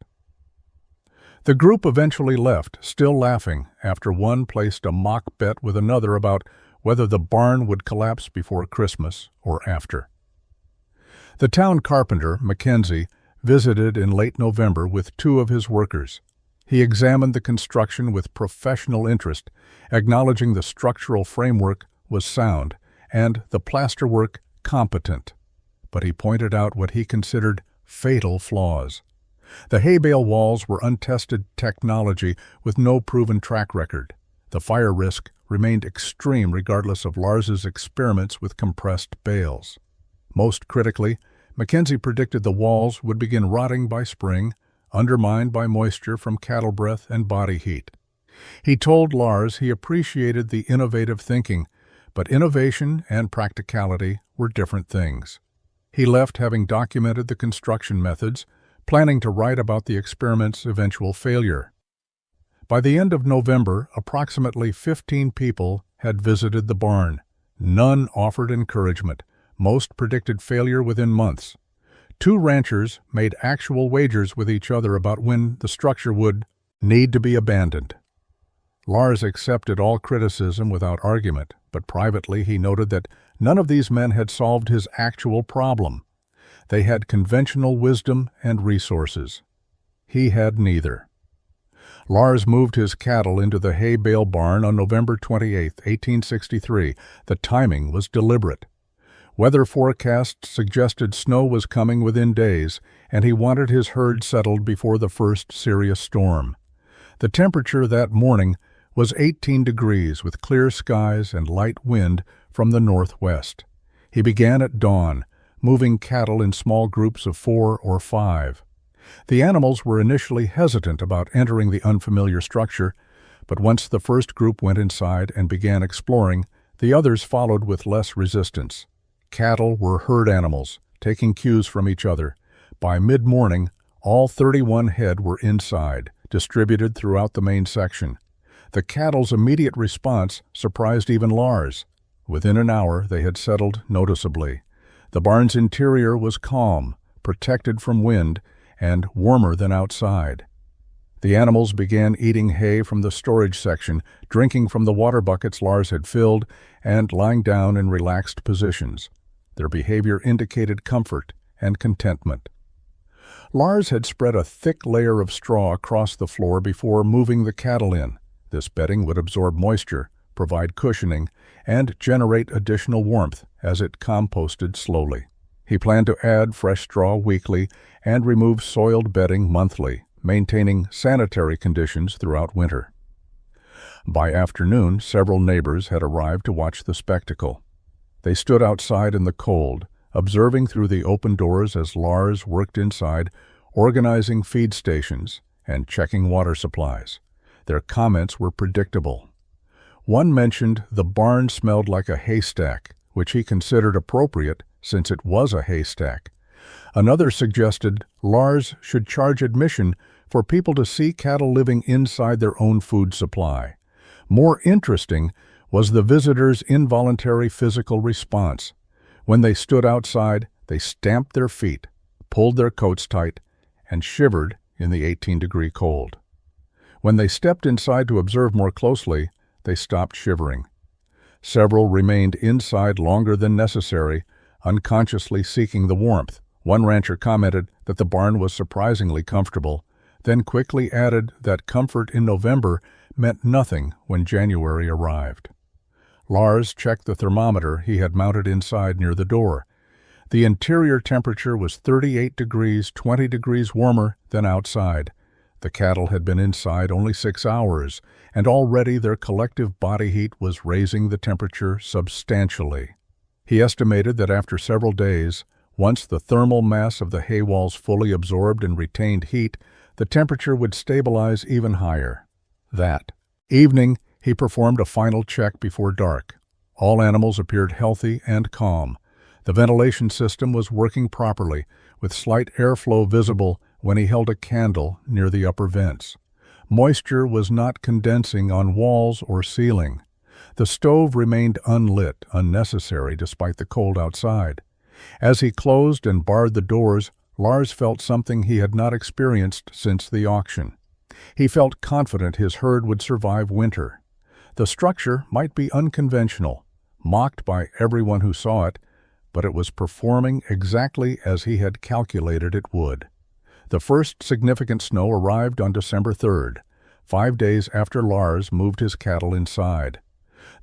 The group eventually left, still laughing, after one placed a mock bet with another about whether the barn would collapse before Christmas or after. The town carpenter, Mackenzie, visited in late November with 2 of his workers. He examined the construction with professional interest, acknowledging the structural framework was sound and the plasterwork competent. But he pointed out what he considered fatal flaws. The hay-bale walls were untested technology with no proven track record. The fire risk remained extreme regardless of Lars's experiments with compressed bales. Most critically, Mackenzie predicted the walls would begin rotting by spring, undermined by moisture from cattle breath and body heat. He told Lars he appreciated the innovative thinking, but innovation and practicality were different things. He left having documented the construction methods, planning to write about the experiment's eventual failure. By the end of November, approximately 15 people had visited the barn. None offered encouragement. Most predicted failure within months. 2 ranchers made actual wagers with each other about when the structure would need to be abandoned. Lars accepted all criticism without argument, but privately he noted that none of these men had solved his actual problem. They had conventional wisdom and resources. He had neither. Lars moved his cattle into the hay-bale barn on November 28, 1863. The timing was deliberate. Weather forecasts suggested snow was coming within days, and he wanted his herd settled before the first serious storm. The temperature that morning was 18 degrees with clear skies and light wind from the northwest. He began at dawn, moving cattle in small groups of 4 or 5. The animals were initially hesitant about entering the unfamiliar structure, but once the first group went inside and began exploring, the others followed with less resistance. Cattle were herd animals, taking cues from each other. By mid-morning, all 31 head were inside, distributed throughout the main section. The cattle's immediate response surprised even Lars. Within an hour, they had settled noticeably. The barn's interior was calm, protected from wind, and warmer than outside. The animals began eating hay from the storage section, drinking from the water buckets Lars had filled, and lying down in relaxed positions. Their behavior indicated comfort and contentment. Lars had spread a thick layer of straw across the floor before moving the cattle in. This bedding would absorb moisture, provide cushioning, and generate additional warmth as it composted slowly. He planned to add fresh straw weekly and remove soiled bedding monthly, maintaining sanitary conditions throughout winter. By afternoon, several neighbors had arrived to watch the spectacle. They stood outside in the cold, observing through the open doors as Lars worked inside, organizing feed stations and checking water supplies. Their comments were predictable. One mentioned the barn smelled like a haystack, which he considered appropriate since it was a haystack. Another suggested Lars should charge admission for people to see cattle living inside their own food supply. More interesting was the visitors' involuntary physical response. When they stood outside, they stamped their feet, pulled their coats tight, and shivered in the 18-degree cold. When they stepped inside to observe more closely, they stopped shivering. Several remained inside longer than necessary, unconsciously seeking the warmth. One rancher commented that the barn was surprisingly comfortable, then quickly added that comfort in November meant nothing when January arrived. Lars checked the thermometer he had mounted inside near the door. The interior temperature was 38 degrees, 20 degrees warmer than outside. The cattle had been inside only 6 hours, and already their collective body heat was raising the temperature substantially. He estimated that after several days, once the thermal mass of the hay walls fully absorbed and retained heat, the temperature would stabilize even higher. That evening, he performed a final check before dark. All animals appeared healthy and calm. The ventilation system was working properly, with slight airflow visible when he held a candle near the upper vents. Moisture was not condensing on walls or ceiling. The stove remained unlit, unnecessary despite the cold outside. As he closed and barred the doors, Lars felt something he had not experienced since the auction. He felt confident his herd would survive winter. The structure might be unconventional, mocked by everyone who saw it, but it was performing exactly as he had calculated it would. The first significant snow arrived on December 3rd, 5 days after Lars moved his cattle inside.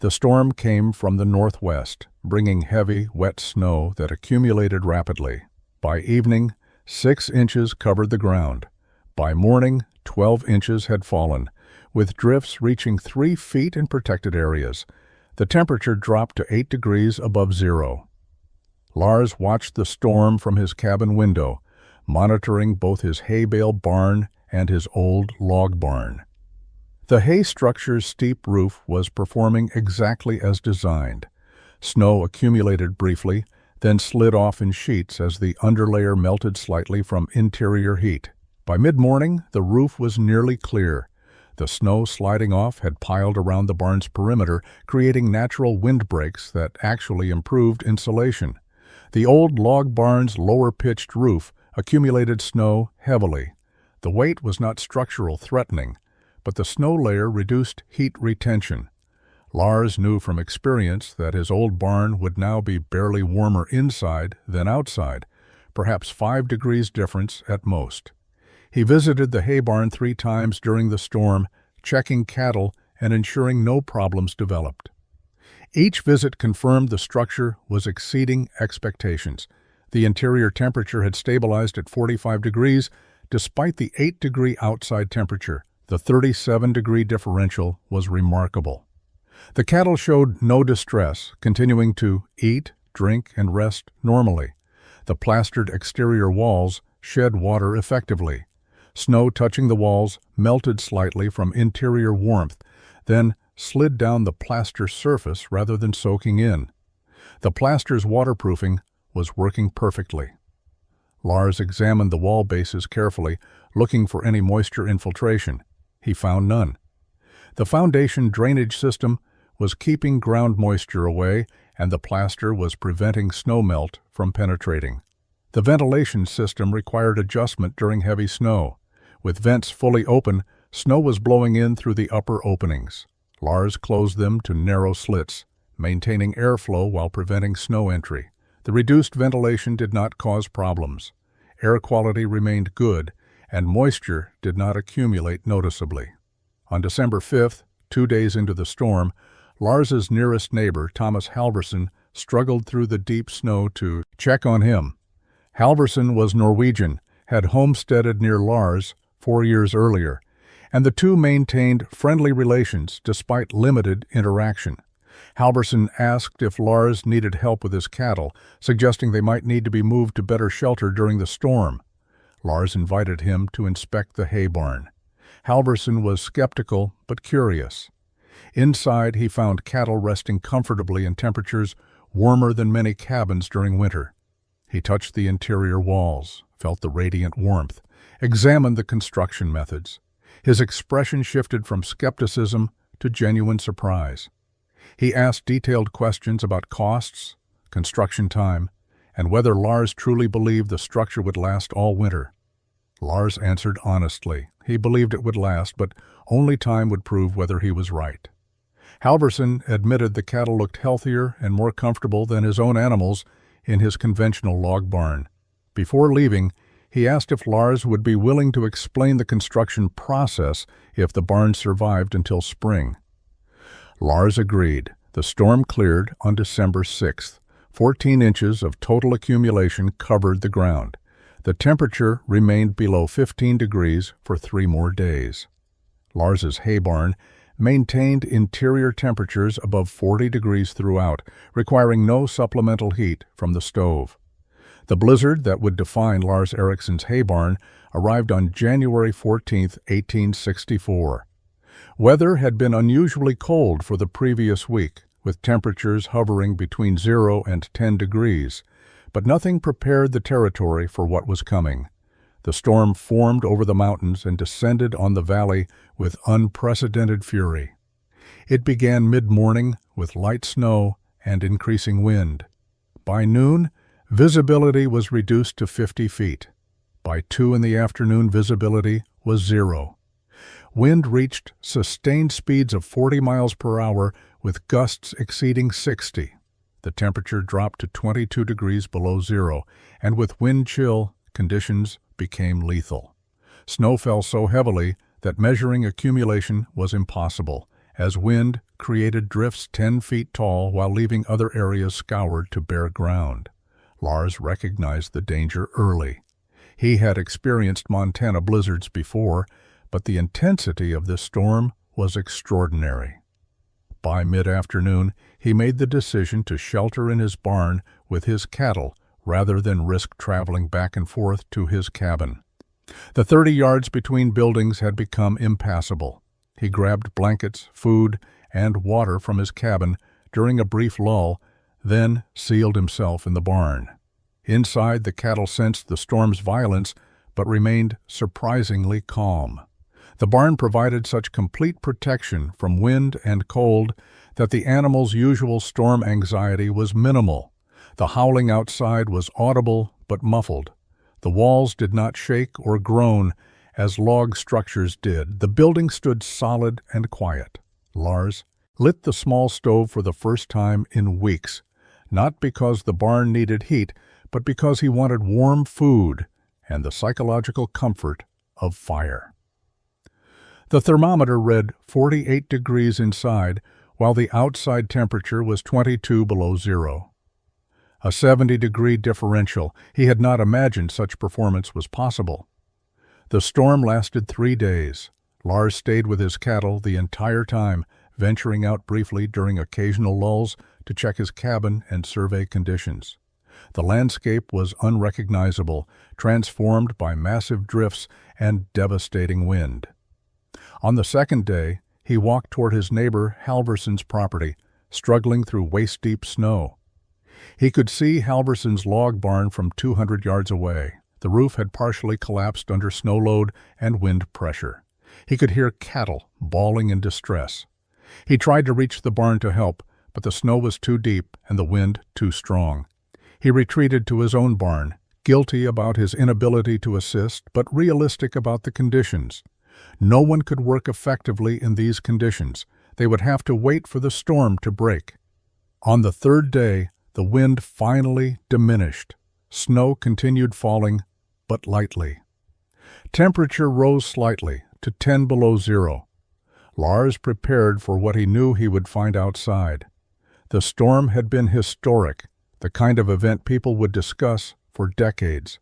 The storm came from the northwest, bringing heavy, wet snow that accumulated rapidly. By evening, 6 inches covered the ground. By morning, 12 inches had fallen, with drifts reaching 3 feet in protected areas. The temperature dropped to 8 degrees above zero. Lars watched the storm from his cabin window, monitoring both his hay-bale barn and his old log barn. The hay structure's steep roof was performing exactly as designed. Snow accumulated briefly, then slid off in sheets as the underlayer melted slightly from interior heat. By mid-morning, the roof was nearly clear. The snow sliding off had piled around the barn's perimeter, creating natural windbreaks that actually improved insulation. The old log barn's lower-pitched roof accumulated snow heavily. The weight was not structural threatening, but the snow layer reduced heat retention. Lars knew from experience that his old barn would now be barely warmer inside than outside, perhaps 5 degrees difference at most. He visited the hay barn 3 times during the storm, checking cattle and ensuring no problems developed. Each visit confirmed the structure was exceeding expectations. The interior temperature had stabilized at 45 degrees, despite the 8-degree outside temperature. The 37-degree differential was remarkable. The cattle showed no distress, continuing to eat, drink, and rest normally. The plastered exterior walls shed water effectively. Snow touching the walls melted slightly from interior warmth, then slid down the plaster surface rather than soaking in. The plaster's waterproofing was working perfectly. Lars examined the wall bases carefully, looking for any moisture infiltration. He found none. The foundation drainage system was keeping ground moisture away, and the plaster was preventing snowmelt from penetrating. The ventilation system required adjustment during heavy snow. With vents fully open, snow was blowing in through the upper openings. Lars closed them to narrow slits, maintaining airflow while preventing snow entry. The reduced ventilation did not cause problems. Air quality remained good, and moisture did not accumulate noticeably. On December 5th, 2 days into the storm, Lars's nearest neighbor, Thomas Halvorsen, struggled through the deep snow to check on him. Halvorsen was Norwegian, had homesteaded near Lars 4 years earlier, and the two maintained friendly relations despite limited interaction. Halverson asked if Lars needed help with his cattle, suggesting they might need to be moved to better shelter during the storm. Lars invited him to inspect the hay barn. Halverson was skeptical but curious. Inside, he found cattle resting comfortably in temperatures warmer than many cabins during winter. He touched the interior walls, felt the radiant warmth, examined the construction methods. His expression shifted from skepticism to genuine surprise. He asked detailed questions about costs, construction time, and whether Lars truly believed the structure would last all winter. Lars answered honestly. He believed it would last, but only time would prove whether he was right. Halverson admitted the cattle looked healthier and more comfortable than his own animals in his conventional log barn. Before leaving, he asked if Lars would be willing to explain the construction process if the barn survived until spring. Lars agreed. The storm cleared on December 6th. 14 inches of total accumulation covered the ground. The temperature remained below 15 degrees for 3 more days. Lars's hay barn maintained interior temperatures above 40 degrees throughout, requiring no supplemental heat from the stove. The blizzard that would define Lars Eriksson's hay barn arrived on January 14, 1864. Weather had been unusually cold for the previous week, with temperatures hovering between 0 and 10 degrees, but nothing prepared the territory for what was coming. The storm formed over the mountains and descended on the valley with unprecedented fury. It began mid-morning with light snow and increasing wind. By noon, visibility was reduced to 50 feet. By 2 in the afternoon, visibility was 0. Wind reached sustained speeds of 40 miles per hour with gusts exceeding 60. The temperature dropped to 22 degrees below 0, and with wind chill, conditions became lethal. Snow fell so heavily that measuring accumulation was impossible, as wind created drifts 10 feet tall while leaving other areas scoured to bare ground. Lars recognized the danger early. He had experienced Montana blizzards before, but the intensity of this storm was extraordinary. By mid-afternoon, he made the decision to shelter in his barn with his cattle rather than risk traveling back and forth to his cabin. The 30 yards between buildings had become impassable. He grabbed blankets, food, and water from his cabin during a brief lull, then sealed himself in the barn. Inside, the cattle sensed the storm's violence, but remained surprisingly calm. The barn provided such complete protection from wind and cold that the animals' usual storm anxiety was minimal. The howling outside was audible but muffled. The walls did not shake or groan as log structures did. The building stood solid and quiet. Lars lit the small stove for the first time in weeks, not because the barn needed heat, but because he wanted warm food and the psychological comfort of fire. The thermometer read 48 degrees inside, while the outside temperature was 22 below 0. A 70-degree differential. He had not imagined such performance was possible. The storm lasted 3 days. Lars stayed with his cattle the entire time, venturing out briefly during occasional lulls to check his cabin and survey conditions. The landscape was unrecognizable, transformed by massive drifts and devastating wind. On the second day, he walked toward his neighbor Halverson's property, struggling through waist-deep snow. He could see Halverson's log barn from 200 yards away. The roof had partially collapsed under snow load and wind pressure. He could hear cattle bawling in distress. He tried to reach the barn to help, but the snow was too deep and the wind too strong. He retreated to his own barn, guilty about his inability to assist, but realistic about the conditions. No one could work effectively in these conditions. They would have to wait for the storm to break. On the third day, the wind finally diminished. Snow continued falling, but lightly. Temperature rose slightly to 10 below 0. Lars prepared for what he knew he would find outside. The storm had been historic, the kind of event people would discuss for decades.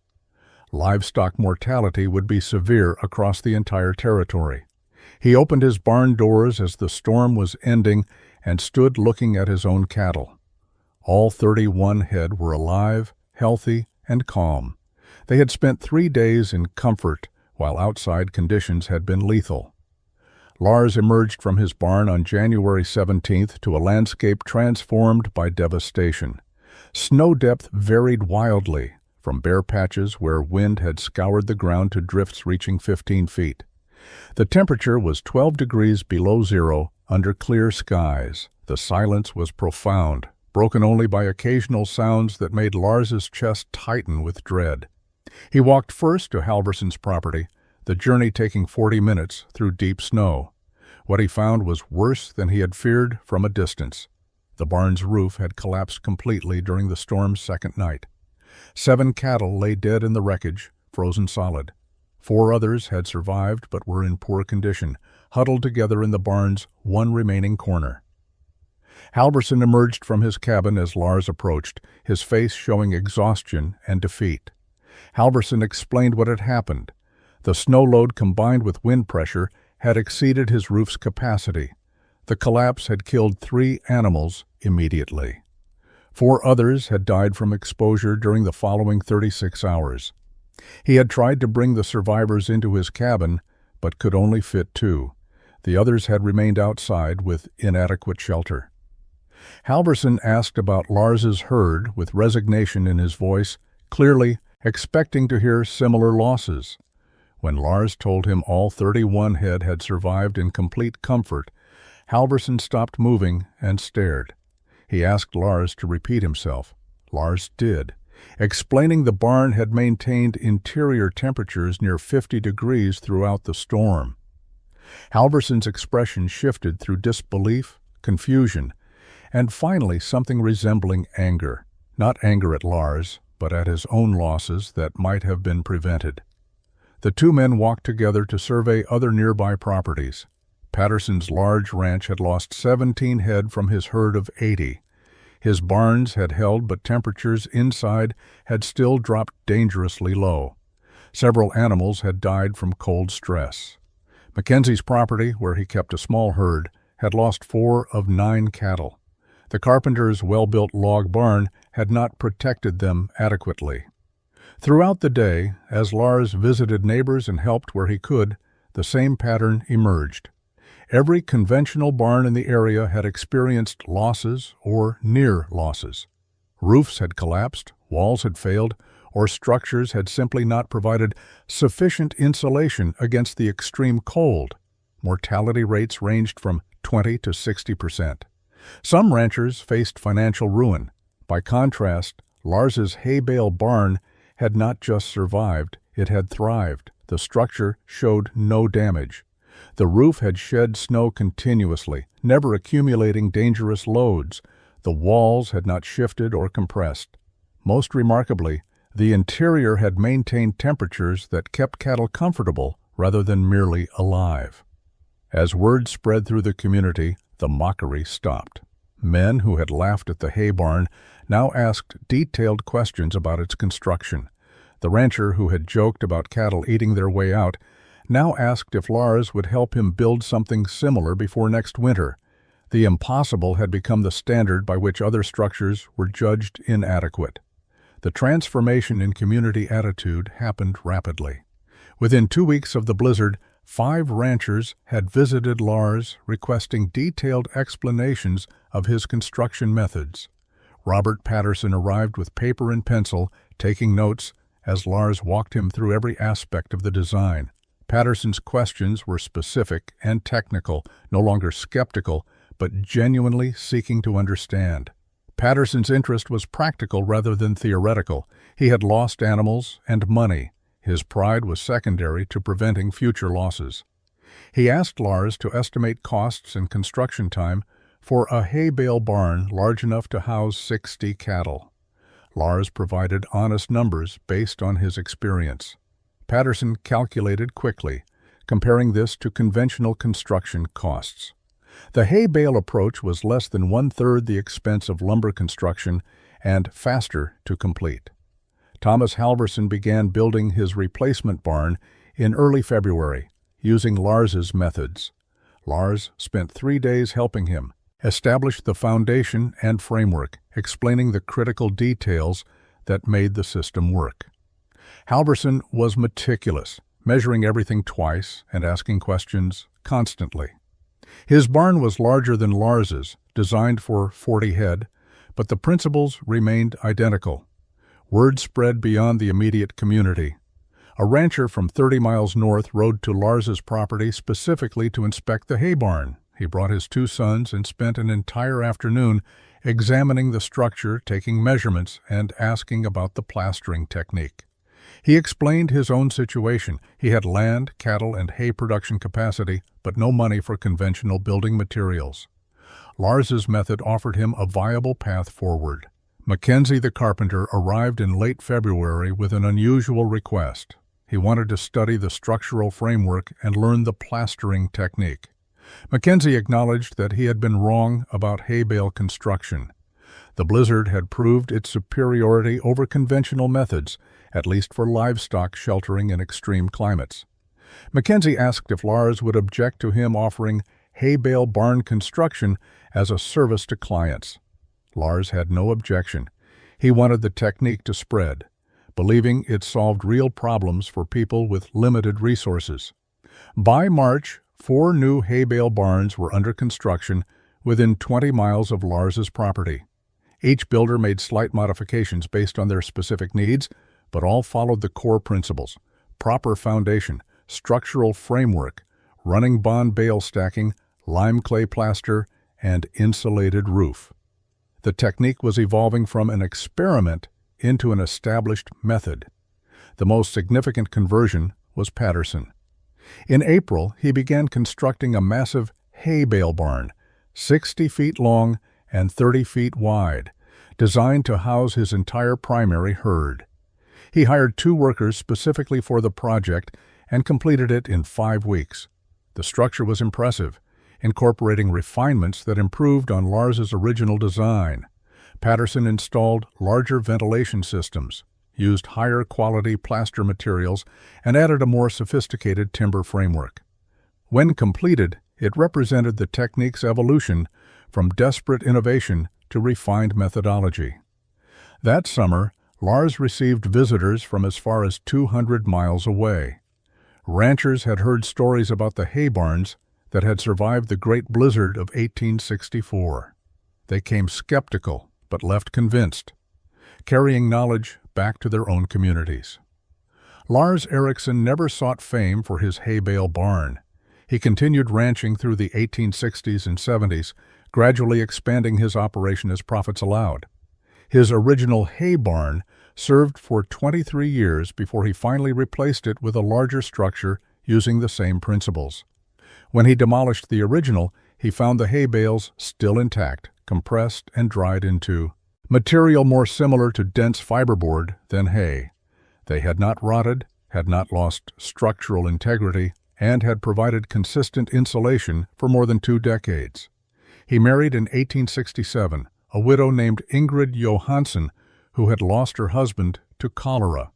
Livestock mortality would be severe across the entire territory. He opened his barn doors as the storm was ending and stood looking at his own cattle. All 31 head were alive, healthy, and calm. They had spent 3 days in comfort while outside conditions had been lethal. Lars emerged from his barn on January 17th to a landscape transformed by devastation. Snow depth varied wildly, from bare patches where wind had scoured the ground to drifts reaching 15 feet. The temperature was 12 degrees below zero under clear skies. The silence was profound, broken only by occasional sounds that made Lars's chest tighten with dread. He walked first to Halverson's property, the journey taking 40 minutes through deep snow. What he found was worse than he had feared from a distance. The barn's roof had collapsed completely during the storm's second night. 7 cattle lay dead in the wreckage, frozen solid. 4 others had survived but were in poor condition, huddled together in the barn's one remaining corner. Halverson emerged from his cabin as Lars approached, his face showing exhaustion and defeat. Halverson explained what had happened. The snow load combined with wind pressure had exceeded his roof's capacity. The collapse had killed 3 animals immediately. 4 others had died from exposure during the following 36 hours. He had tried to bring the survivors into his cabin, but could only fit 2. The others had remained outside with inadequate shelter. Halverson asked about Lars's herd with resignation in his voice, clearly expecting to hear similar losses. When Lars told him all 31 head had survived in complete comfort, Halverson stopped moving and stared. He asked Lars to repeat himself. Lars did, explaining the barn had maintained interior temperatures near 50 degrees throughout the storm. Halverson's expression shifted through disbelief, confusion, and finally something resembling anger. Not anger at Lars, but at his own losses that might have been prevented. The 2 men walked together to survey other nearby properties. Patterson's large ranch had lost 17 head from his herd of 80. His barns had held, but temperatures inside had still dropped dangerously low. Several animals had died from cold stress. Mackenzie's property, where he kept a small herd, had lost 4 of 9 cattle. The carpenter's well-built log barn had not protected them adequately. Throughout the day, as Lars visited neighbors and helped where he could, the same pattern emerged. Every conventional barn in the area had experienced losses or near losses. Roofs had collapsed, walls had failed, or structures had simply not provided sufficient insulation against the extreme cold. Mortality rates ranged from 20 to 60%. Some ranchers faced financial ruin. By contrast, Lars's Hay-Bale barn had not just survived, it had thrived. The structure showed no damage. The roof had shed snow continuously, never accumulating dangerous loads. The walls had not shifted or compressed. Most remarkably, the interior had maintained temperatures that kept cattle comfortable rather than merely alive. As word spread through the community, the mockery stopped. Men who had laughed at the hay barn now asked detailed questions about its construction. The rancher who had joked about cattle eating their way out now asked if Lars would help him build something similar before next winter. The impossible had become the standard by which other structures were judged inadequate. The transformation in community attitude happened rapidly. Within 2 weeks of the blizzard, 5 ranchers had visited Lars requesting detailed explanations of his construction methods. Robert Patterson arrived with paper and pencil, taking notes as Lars walked him through every aspect of the design. Patterson's questions were specific and technical, no longer skeptical, but genuinely seeking to understand. Patterson's interest was practical rather than theoretical. He had lost animals and money. His pride was secondary to preventing future losses. He asked Lars to estimate costs and construction time for a hay-bale barn large enough to house 60 cattle. Lars provided honest numbers based on his experience. Patterson calculated quickly, comparing this to conventional construction costs. The hay-bale approach was less than 1/3 the expense of lumber construction and faster to complete. Thomas Halverson began building his replacement barn in early February, using Lars's methods. Lars spent 3 days helping him establish the foundation and framework, explaining the critical details that made the system work. Halverson was meticulous, measuring everything twice and asking questions constantly. His barn was larger than Lars's, designed for 40 head, but the principles remained identical. Word spread beyond the immediate community. A rancher from 30 miles north rode to Lars's property specifically to inspect the hay barn. He brought his 2 sons and spent an entire afternoon examining the structure, taking measurements, and asking about the plastering technique. He explained his own situation. He had land, cattle, and hay production capacity, but no money for conventional building materials. Lars's method offered him a viable path forward. Mackenzie the carpenter arrived in late February with an unusual request. He wanted to study the structural framework and learn the plastering technique. Mackenzie acknowledged that he had been wrong about Hay-Bale construction. The blizzard had proved its superiority over conventional methods, at least for livestock sheltering in extreme climates. Mackenzie asked if Lars would object to him offering Hay-Bale barn construction as a service to clients. Lars had no objection. He wanted the technique to spread, believing it solved real problems for people with limited resources. By March, 4 new Hay-Bale barns were under construction within 20 miles of Lars's property. Each builder made slight modifications based on their specific needs, but all followed the core principles: proper foundation, structural framework, running bond bale stacking, lime clay plaster, and insulated roof. The technique was evolving from an experiment into an established method. The most significant conversion was Patterson. In April, he began constructing a massive hay-bale barn, 60 feet long and 30 feet wide, designed to house his entire primary herd. He hired 2 workers specifically for the project and completed it in 5 weeks. The structure was impressive, incorporating refinements that improved on Lars's original design. Patterson installed larger ventilation systems, used higher quality plaster materials, and added a more sophisticated timber framework. When completed, it represented the technique's evolution from desperate innovation to refined methodology. That summer, Lars received visitors from as far as 200 miles away. Ranchers had heard stories about the hay barns that had survived the Great Blizzard of 1864. They came skeptical, but left convinced, carrying knowledge back to their own communities. Lars Ericsson never sought fame for his hay-bale barn. He continued ranching through the 1860s and 70s, gradually expanding his operation as profits allowed. His original hay barn served for 23 years before he finally replaced it with a larger structure using the same principles. When he demolished the original, he found the hay bales still intact, compressed and dried into material more similar to dense fiberboard than hay. They had not rotted, had not lost structural integrity, and had provided consistent insulation for more than 2 decades. He married in 1867 a widow named Ingrid Johansson, who had lost her husband to cholera.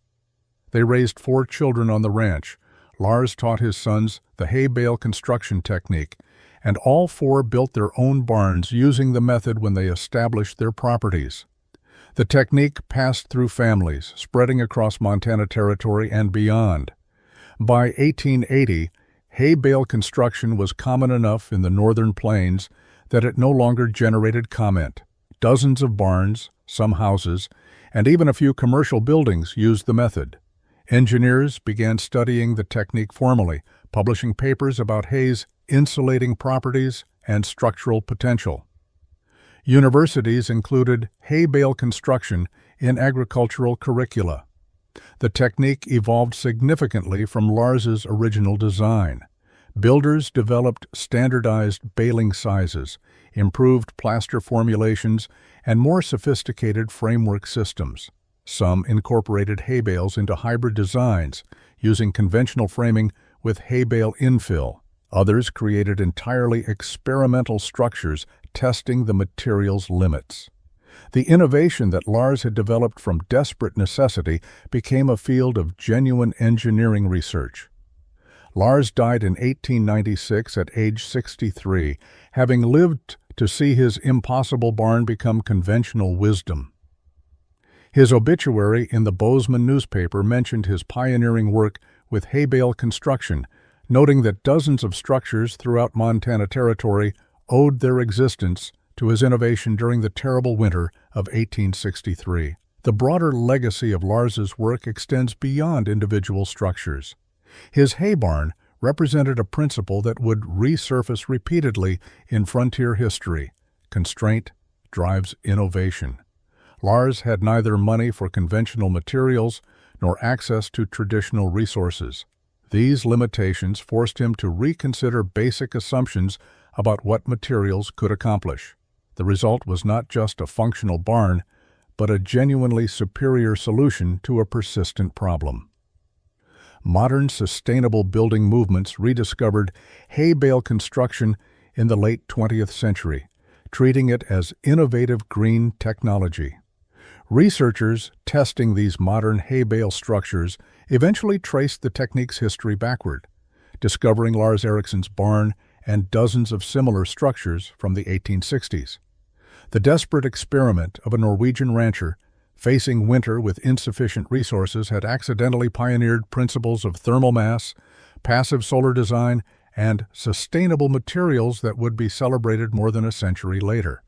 They raised 4 children on the ranch. Lars taught his sons the hay-bale construction technique, and all 4 built their own barns using the method when they established their properties. The technique passed through families, spreading across Montana Territory and beyond. By 1880, hay-bale construction was common enough in the northern plains that it no longer generated comment. Dozens of barns, some houses, and even a few commercial buildings used the method. Engineers began studying the technique formally, publishing papers about hay's insulating properties and structural potential. Universities included hay-bale construction in agricultural curricula. The technique evolved significantly from Lars's original design. Builders developed standardized baling sizes, improved plaster formulations, and more sophisticated framework systems. Some incorporated hay bales into hybrid designs, using conventional framing with hay bale infill. Others created entirely experimental structures, testing the material's limits. The innovation that Lars had developed from desperate necessity became a field of genuine engineering research. Lars died in 1896 at age 63, having lived to see his impossible barn become conventional wisdom. His obituary in the Bozeman newspaper mentioned his pioneering work with Hay-Bale construction, noting that dozens of structures throughout Montana Territory owed their existence to his innovation during the terrible winter of 1863. The broader legacy of Lars's work extends beyond individual structures. His hay barn represented a principle that would resurface repeatedly in frontier history: constraint drives innovation. Lars had neither money for conventional materials nor access to traditional resources. These limitations forced him to reconsider basic assumptions about what materials could accomplish. The result was not just a functional barn, but a genuinely superior solution to a persistent problem. Modern sustainable building movements rediscovered hay-bale construction in the late 20th century, treating it as innovative green technology. Researchers testing these modern hay-bale structures eventually traced the technique's history backward, discovering Lars Ericsson's barn and dozens of similar structures from the 1860s. The desperate experiment of a Norwegian rancher facing winter with insufficient resources had accidentally pioneered principles of thermal mass, passive solar design, and sustainable materials that would be celebrated more than a century later.